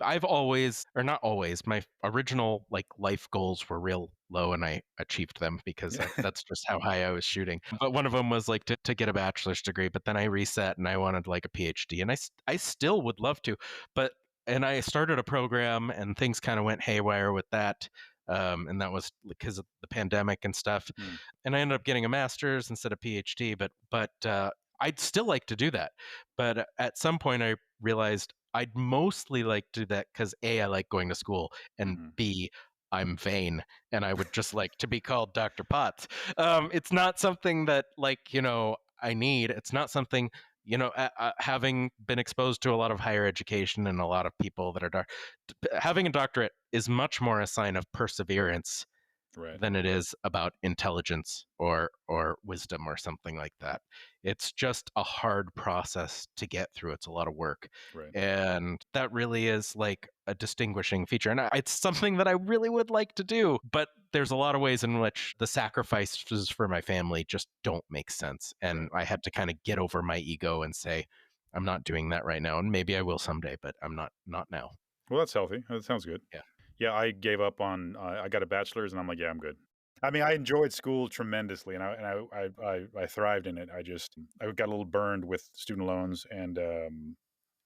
Speaker 3: I've always, or not always, my original like life goals were real low, and I achieved them because
Speaker 2: Yeah.
Speaker 3: that's just how high I was shooting. But one of them was like to get a bachelor's degree, but then I reset and I wanted like a PhD, and I still would love to, but and I started a program and things kind of went haywire with that. And that was because of the pandemic and stuff.
Speaker 2: Mm.
Speaker 3: And I ended up getting a master's instead of PhD, but I'd still like to do that. But at some point, I realized I'd mostly like to do that because A, I like going to school, and
Speaker 2: Mhm.
Speaker 3: B, I'm vain, and I would just like to be called Dr. Potts. It's not something that, like, I need. It's not something, having been exposed to a lot of higher education and a lot of people that are having a doctorate is much more a sign of perseverance
Speaker 2: Right.
Speaker 3: than it is about intelligence or wisdom or something like that. It's just a hard process to get through. It's a lot of work.
Speaker 2: Right.
Speaker 3: And that really is like a distinguishing feature. And it's something that I really would like to do, but there's a lot of ways in which the sacrifices for my family just don't make sense. And
Speaker 2: Right.
Speaker 3: I had to kind of get over my ego and say, I'm not doing that right now. And maybe I will someday, but I'm not now.
Speaker 2: Well, that's healthy. That sounds good.
Speaker 3: Yeah.
Speaker 2: Yeah, I gave up on. I got a bachelor's, and I'm like, yeah, I'm good. I mean, I enjoyed school tremendously, and I thrived in it. I got a little burned with student loans, and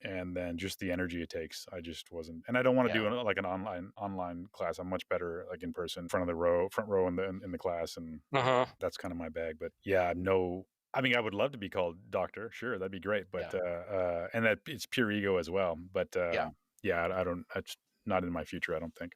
Speaker 2: then just the energy it takes. I just wasn't, and I don't want to
Speaker 3: Yeah.
Speaker 2: do like an online class. I'm much better like in person, front row in the class, and
Speaker 3: Uh-huh.
Speaker 2: that's kind of my bag. But yeah, no. I mean, I would love to be called doctor. Sure, that'd be great. But
Speaker 3: Yeah.
Speaker 2: and that it's pure ego as well. But
Speaker 3: Yeah.
Speaker 2: yeah, I don't. not in my future, I don't think.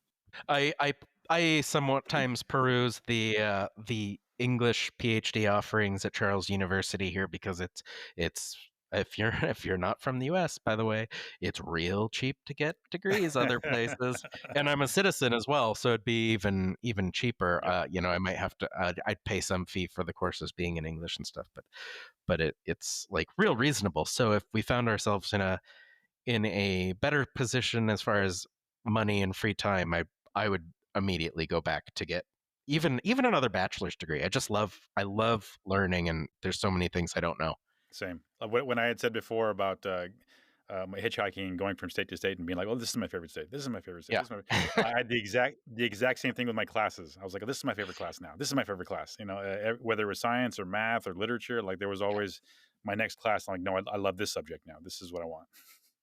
Speaker 3: I sometimes peruse the English PhD offerings at Charles University here because it's if you're if you're not from the US, by the way, it's real cheap to get degrees other places. And I'm a citizen as well, so it'd be even cheaper.
Speaker 2: Yep.
Speaker 3: I might have to I'd pay some fee for the courses being in English and stuff, but it's like real reasonable. So if we found ourselves in a better position as far as money and free time, I would immediately go back to get even another bachelor's degree. I love learning, and there's so many things I don't know.
Speaker 2: Same. When I had said before about my hitchhiking, going from state to state, and being like, "Oh, this is my favorite state. This is my favorite state."
Speaker 3: Yeah.
Speaker 2: This is I had the exact same thing with my classes. I was like, oh, "This is my favorite class now. This is my favorite class." Whether it was science or math or literature, like there was always my next class. I'm like, no, I love this subject now. This is what I want.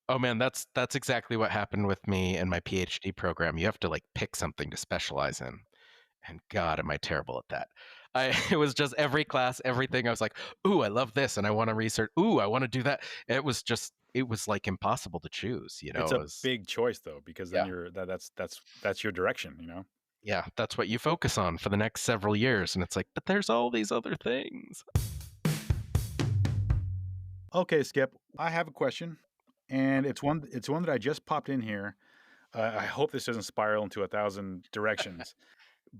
Speaker 3: Oh man, that's exactly what happened with me in my PhD program. You have to like pick something to specialize in. And God, am I terrible at that. It was just every class, everything. I was like, ooh, I love this and I want to research. Ooh, I want to do that. It was like impossible to choose,
Speaker 2: It's
Speaker 3: It
Speaker 2: a
Speaker 3: was,
Speaker 2: big choice though, because then
Speaker 3: yeah.
Speaker 2: that's your direction.
Speaker 3: Yeah, that's what you focus on for the next several years. And it's like, but there's all these other things.
Speaker 2: Okay, Skip, I have a question, and it's one that I just popped in here. I hope this doesn't spiral into 1,000 directions,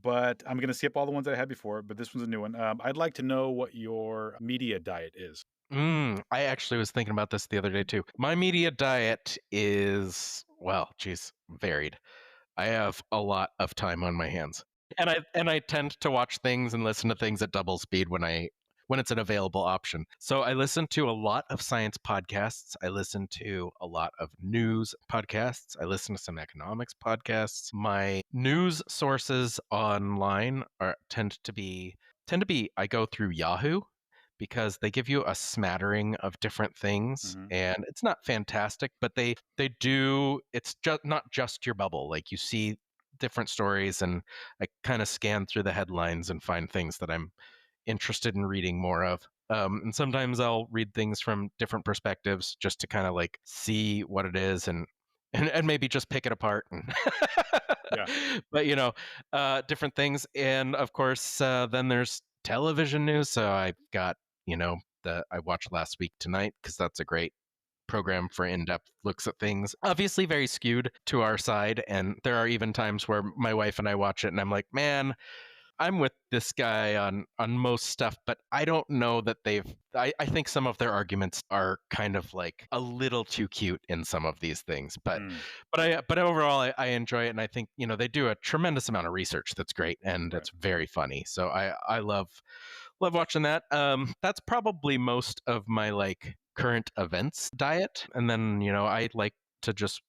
Speaker 2: but I'm going to skip all the ones that I had before. But this one's a new one. I'd like to know what your media diet is.
Speaker 3: I actually was thinking about this the other day too. My media diet is, well, geez, varied. I have a lot of time on my hands. And I tend to watch things and listen to things at double speed when it's an available option. So I listen to a lot of science podcasts. I listen to a lot of news podcasts. I listen to some economics podcasts. My news sources online tend to be I go through Yahoo because they give you a smattering of different things
Speaker 2: Mhm.
Speaker 3: and it's not fantastic, but they do it's just not just your bubble. Like you see different stories and I kind of scan through the headlines and find things that I'm interested in reading more of. And sometimes I'll read things from different perspectives just to kind of like see what it is and maybe just pick it apart and
Speaker 2: Yeah.
Speaker 3: but different things. And of course then there's television news. So I've got that I watched Last Week Tonight because that's a great program for in-depth looks at things. Obviously very skewed to our side, and there are even times where my wife and I watch it and I'm like, "Man, I'm with this guy on most stuff, but I don't know that I think some of their arguments are kind of like a little too cute in some of these things. But
Speaker 2: Mm,
Speaker 3: but overall I enjoy it, and I think they do a tremendous amount of research that's great and
Speaker 2: right.
Speaker 3: it's very funny. So I love watching that. That's probably most of my like current events diet, and then to just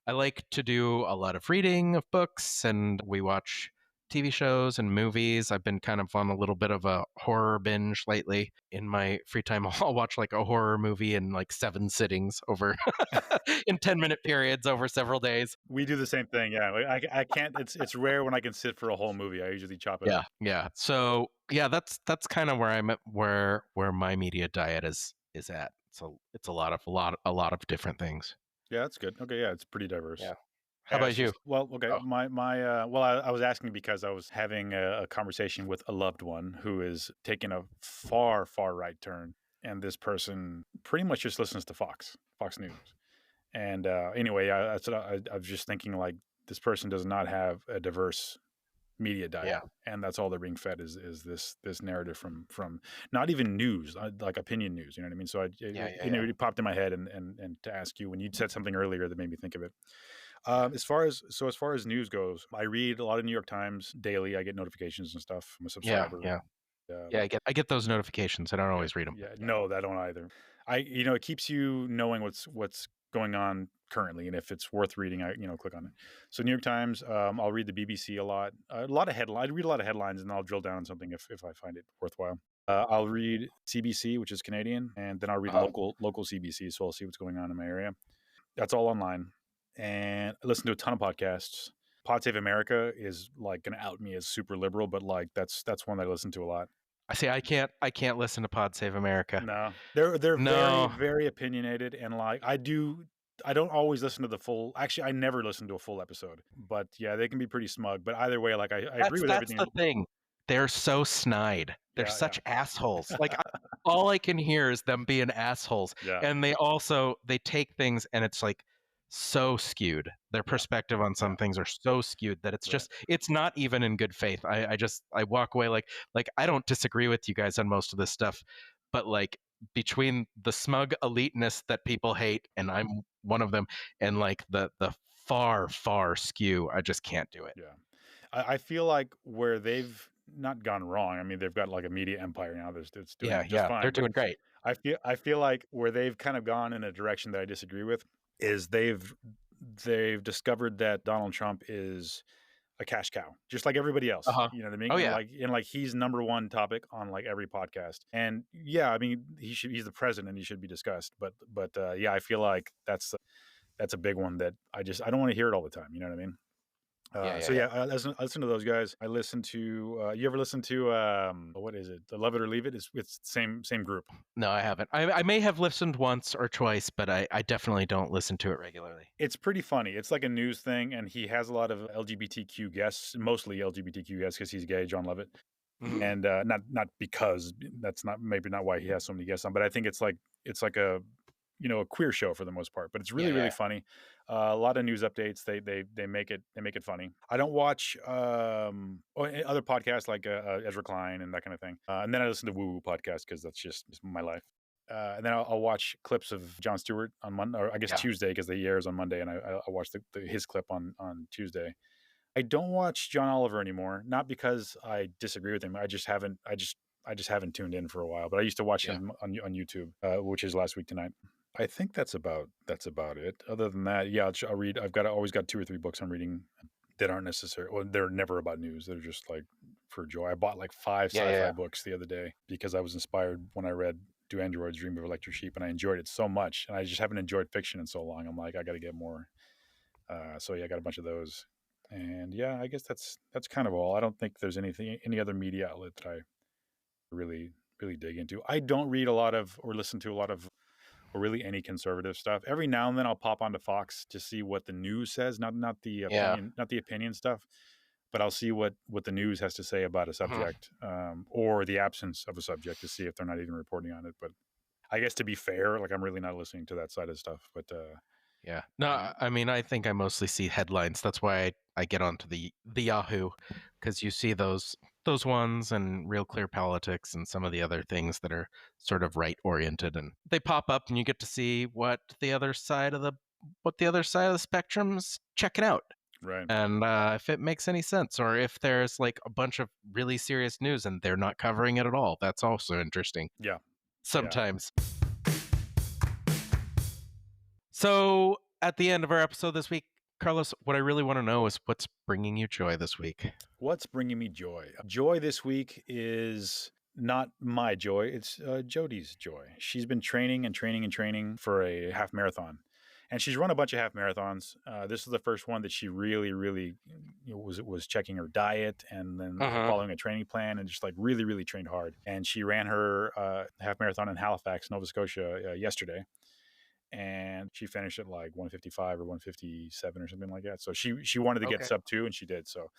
Speaker 3: I like to do a lot of reading of books, and we watch TV shows and movies. I've been kind of on a little bit of a horror binge lately. In my free time, I'll watch like a horror movie in like 7 sittings over in 10-minute periods over several days.
Speaker 2: We do the same thing. Yeah. I can't. It's rare when I can sit for a whole movie. I usually chop it
Speaker 3: Yeah,
Speaker 2: up.
Speaker 3: yeah. So yeah, that's kind of where I'm at, where my media diet is at. So it's a lot of different things.
Speaker 2: Yeah, that's good. Okay, yeah, it's pretty diverse.
Speaker 3: Yeah. How
Speaker 2: Yeah, it's
Speaker 3: about you?
Speaker 2: just well, okay.
Speaker 3: Oh,
Speaker 2: I was asking because I was having a conversation with a loved one who is taking a far, far right turn, and this person pretty much just listens to Fox News. And anyway, I was just thinking like this person does not have a diverse media diet,
Speaker 3: yeah,
Speaker 2: and that's all they're being fed is this narrative from not even news, like opinion news. You know what I mean? So
Speaker 3: yeah, yeah, yeah.
Speaker 2: it popped in my head, and to ask you when you said something earlier that made me think of it.
Speaker 3: Yeah.
Speaker 2: As far as news goes, I read a lot of New York Times daily. I get notifications and stuff. I'm a
Speaker 3: Yeah,
Speaker 2: subscriber.
Speaker 3: yeah.
Speaker 2: Um,
Speaker 3: Yeah, I get those notifications. I don't
Speaker 2: yeah,
Speaker 3: always read them.
Speaker 2: yeah. No, I don't either. It keeps you knowing what's going on currently, and if it's worth reading, I click on it. So New York Times, I'll read the BBC a lot of headlines. I read a lot of headlines, and I'll drill down on something if I find it worthwhile. I'll read CBC, which is Canadian, and then I'll read
Speaker 3: Uh,
Speaker 2: local CBC, so I'll see what's going on in my area. That's all online, and I listen to a ton of podcasts. Pod Save America is like going to out me as super liberal, but like that's one that I listen to a lot.
Speaker 3: I say I can't listen to Pod Save America.
Speaker 2: No, they're very
Speaker 3: No.
Speaker 2: very opinionated, and like I do I don't always listen to the full. Actually, I never listen to a full episode. But yeah, they can be pretty smug. But either way, like I agree with
Speaker 3: That's
Speaker 2: everything.
Speaker 3: the thing. They're so snide. They're
Speaker 2: Yeah,
Speaker 3: such assholes. Like all I can hear is them being assholes.
Speaker 2: yeah,
Speaker 3: And they take things and it's like so skewed. Their perspective on some things are so skewed that it's
Speaker 2: Right.
Speaker 3: just it's not even in good faith. I walk away like I don't disagree with you guys on most of this stuff, but like between the smug eliteness that people hate, and I'm one of them, and like the far skew, I just can't do it.
Speaker 2: yeah. I feel like where they've not gone wrong. I mean, they've got like a media empire now that's doing just
Speaker 3: Yeah,
Speaker 2: fine.
Speaker 3: they're
Speaker 2: But
Speaker 3: doing great.
Speaker 2: I feel like where they've kind of gone in a direction that I disagree with is they've discovered that Donald Trump is a cash cow, just like everybody else.
Speaker 3: Uh-huh.
Speaker 2: You know what I mean?
Speaker 3: Oh,
Speaker 2: And
Speaker 3: yeah.
Speaker 2: like he's number one topic on like every podcast. And yeah, I mean he's the president, he should be discussed. But yeah, I feel like that's a big one that I don't want to hear it all the time. You know what I mean? So yeah, I listen to those guys. I listen to. You ever listen to what is it? The Love It or Leave It. It's same group.
Speaker 3: No, I haven't. I may have listened once or twice, but I definitely don't listen to it regularly.
Speaker 2: It's pretty funny. It's like a news thing, and he has a lot of LGBTQ guests, mostly LGBTQ guests because he's gay, John Lovett.
Speaker 3: Mhm.
Speaker 2: And not because that's not maybe not why he has so many guests on, but I think it's like a a queer show for the most part, but it's really funny. A lot of news updates. They make it funny. I don't watch other podcasts like Ezra Klein and that kind of thing, and then I listen to Woo Woo podcast because that's just my life. And then I'll watch clips of Jon Stewart on Monday, or I guess Tuesday, because he airs on Monday, and I watch his clip on Tuesday. I don't watch John Oliver anymore, not because I disagree with him. I just haven't tuned in for a while. But I used to watch him on YouTube, which is last week tonight. I think that's about it. Other than that, yeah, I'll read. Always got 2 or 3 books I'm reading that aren't necessary. Well, they're never about news. They're just like for joy. I bought like 5 sci-fi books the other day because I was inspired when I read Do Androids Dream of Electric Sheep, and I enjoyed it so much. And I just haven't enjoyed fiction in so long. I'm like, I got to get more. So yeah, I got a bunch of those. And yeah, I guess that's kind of all. I don't think there's any other media outlet that I really dig into. I don't read a lot of or listen to a lot of or really any conservative stuff. Every now and then I'll pop onto Fox to see what the news says, not the opinion stuff, but I'll see what the news has to say about a subject, or the absence of a subject, to see if they're not even reporting on it. But I guess to be fair, like I'm really not listening to that side of stuff. But
Speaker 3: yeah, no, I mean, I think I mostly see headlines. That's why I get onto the Yahoo, because you see those ones and Real Clear Politics and some of the other things that are sort of right oriented, and they pop up and you get to see what the other side of the spectrum's checking out.
Speaker 2: Right.
Speaker 3: And if it makes any sense, or if there's like a bunch of really serious news and they're not covering it at all, that's also interesting.
Speaker 2: Yeah.
Speaker 3: Sometimes. Yeah. So at the end of our episode this week, Carlos, what I really want to know is what's bringing you joy this week.
Speaker 2: What's bringing me joy? Joy this week is not my joy. It's Jody's joy. She's been training for a half marathon. And she's run a bunch of half marathons. This is the first one that she really was checking her diet and then following a training plan and just like really trained hard. And she ran her half marathon in Halifax, Nova Scotia yesterday. And she finished at like 155 or 157 or something like that. So she wanted to get sub 2, and she did. So,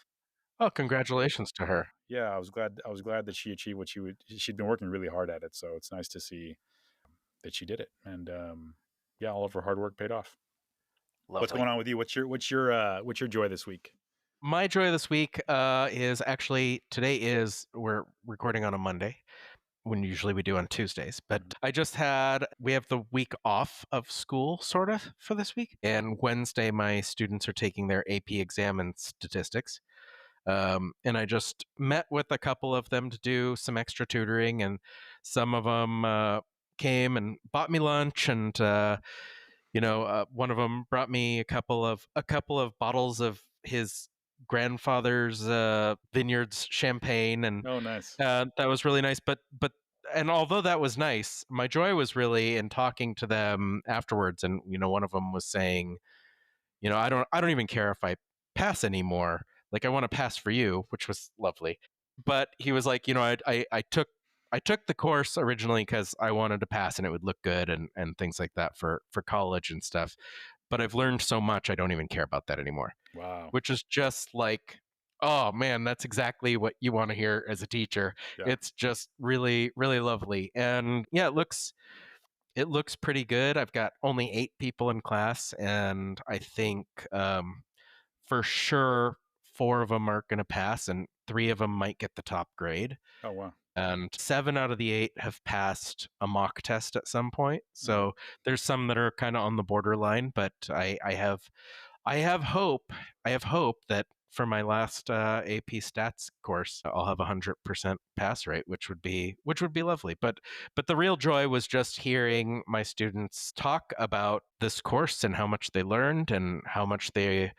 Speaker 3: oh, congratulations to her.
Speaker 2: Yeah, I was glad that she achieved what she'd been working really hard at it. So it's nice to see that she did it. And yeah, all of her hard work paid off. Lovely. What's going on with you? What's your joy this week?
Speaker 3: My joy this week is actually we're recording on a Monday, when usually we do on Tuesdays. But we have the week off of school sort of for this week. And Wednesday, my students are taking their AP exam in statistics. And I just met with a couple of them to do some extra tutoring, and some of them came and bought me lunch, and one of them brought me a couple of bottles of his grandfather's vineyards champagne, and
Speaker 2: oh, nice.
Speaker 3: That was really nice. But although that was nice, my joy was really in talking to them afterwards. And one of them was saying, I don't even care if I pass anymore. Like, I want to pass for you, which was lovely. But he was like, I took the course originally because I wanted to pass and it would look good and things like that for college and stuff. but I've learned so much I don't even care about that anymore.
Speaker 2: Wow.
Speaker 3: Which is just like, oh man, that's exactly what you want to hear as a teacher.
Speaker 2: Yeah.
Speaker 3: It's just really, really lovely. And yeah, it looks pretty good. I've got only 8 people in class, and I think for sure 4 of them are going to pass, and 3 of them might get the top grade.
Speaker 2: Oh, wow.
Speaker 3: And 7 out of the 8 have passed a mock test at some point. So there's some that are kind of on the borderline, but I have hope. I have hope that for my last AP Stats course, I'll have 100% pass rate, which would be lovely. But the real joy was just hearing my students talk about this course and how much they learned and how much they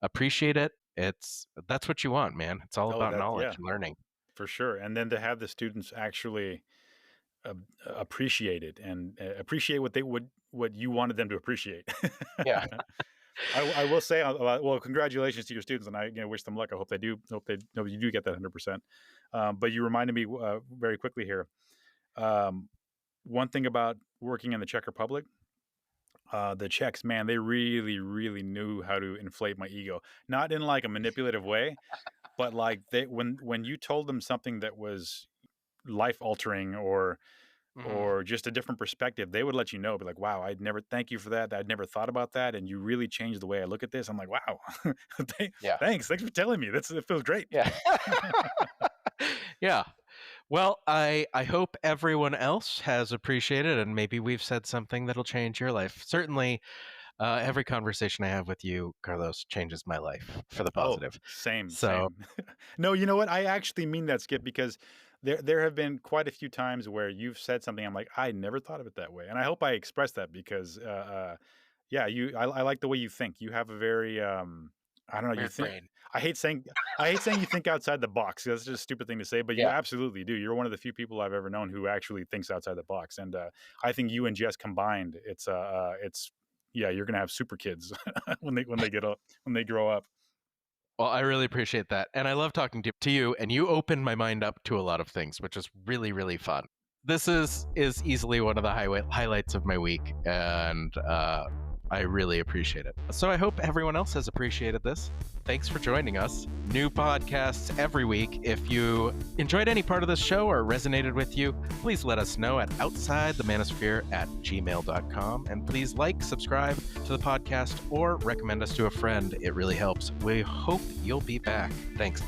Speaker 3: appreciate it. That's what you want, man. It's all about knowledge and learning.
Speaker 2: For sure. And then to have the students actually appreciate it and appreciate what you wanted them to appreciate.
Speaker 3: Yeah.
Speaker 2: I will say, well, congratulations to your students, and I wish them luck. I hope they do. Hope you do get that 100%. But you reminded me very quickly here. One thing about working in the Czech Republic, the Czechs, man, they really, really knew how to inflate my ego. Not in like a manipulative way, but like when you told them something that was life altering or just a different perspective, they would let you know, be like, wow, thank you for that. I'd never thought about that. And you really changed the way I look at this. I'm like, wow, thanks for telling me. It feels great.
Speaker 3: Yeah. Yeah. Well, I hope everyone else has appreciated, and maybe we've said something that'll change your life. Certainly, every conversation I have with you, Carlos, changes my life for the positive.
Speaker 2: Same.
Speaker 3: So,
Speaker 2: no, you know what? I actually mean that, Skip, because there have been quite a few times where you've said something I'm like, I never thought of it that way, and I hope I expressed that because, I like the way you think. You have a very I don't know. You think
Speaker 3: brain.
Speaker 2: I hate saying you think outside the box. That's just a stupid thing to say, but you absolutely do. You're one of the few people I've ever known who actually thinks outside the box, and I think you and Jess combined, you're gonna have super kids when they grow up.
Speaker 3: Well, I really appreciate that, and I love talking to you. And you opened my mind up to a lot of things, which is really, really fun. This is easily one of the highlights of my week, and I really appreciate it. So I hope everyone else has appreciated this. Thanks for joining us. New podcasts every week. If you enjoyed any part of this show or resonated with you, please let us know at outsidethemanosphere@gmail.com. And please subscribe to the podcast, or recommend us to a friend. It really helps. We hope you'll be back. Thanks.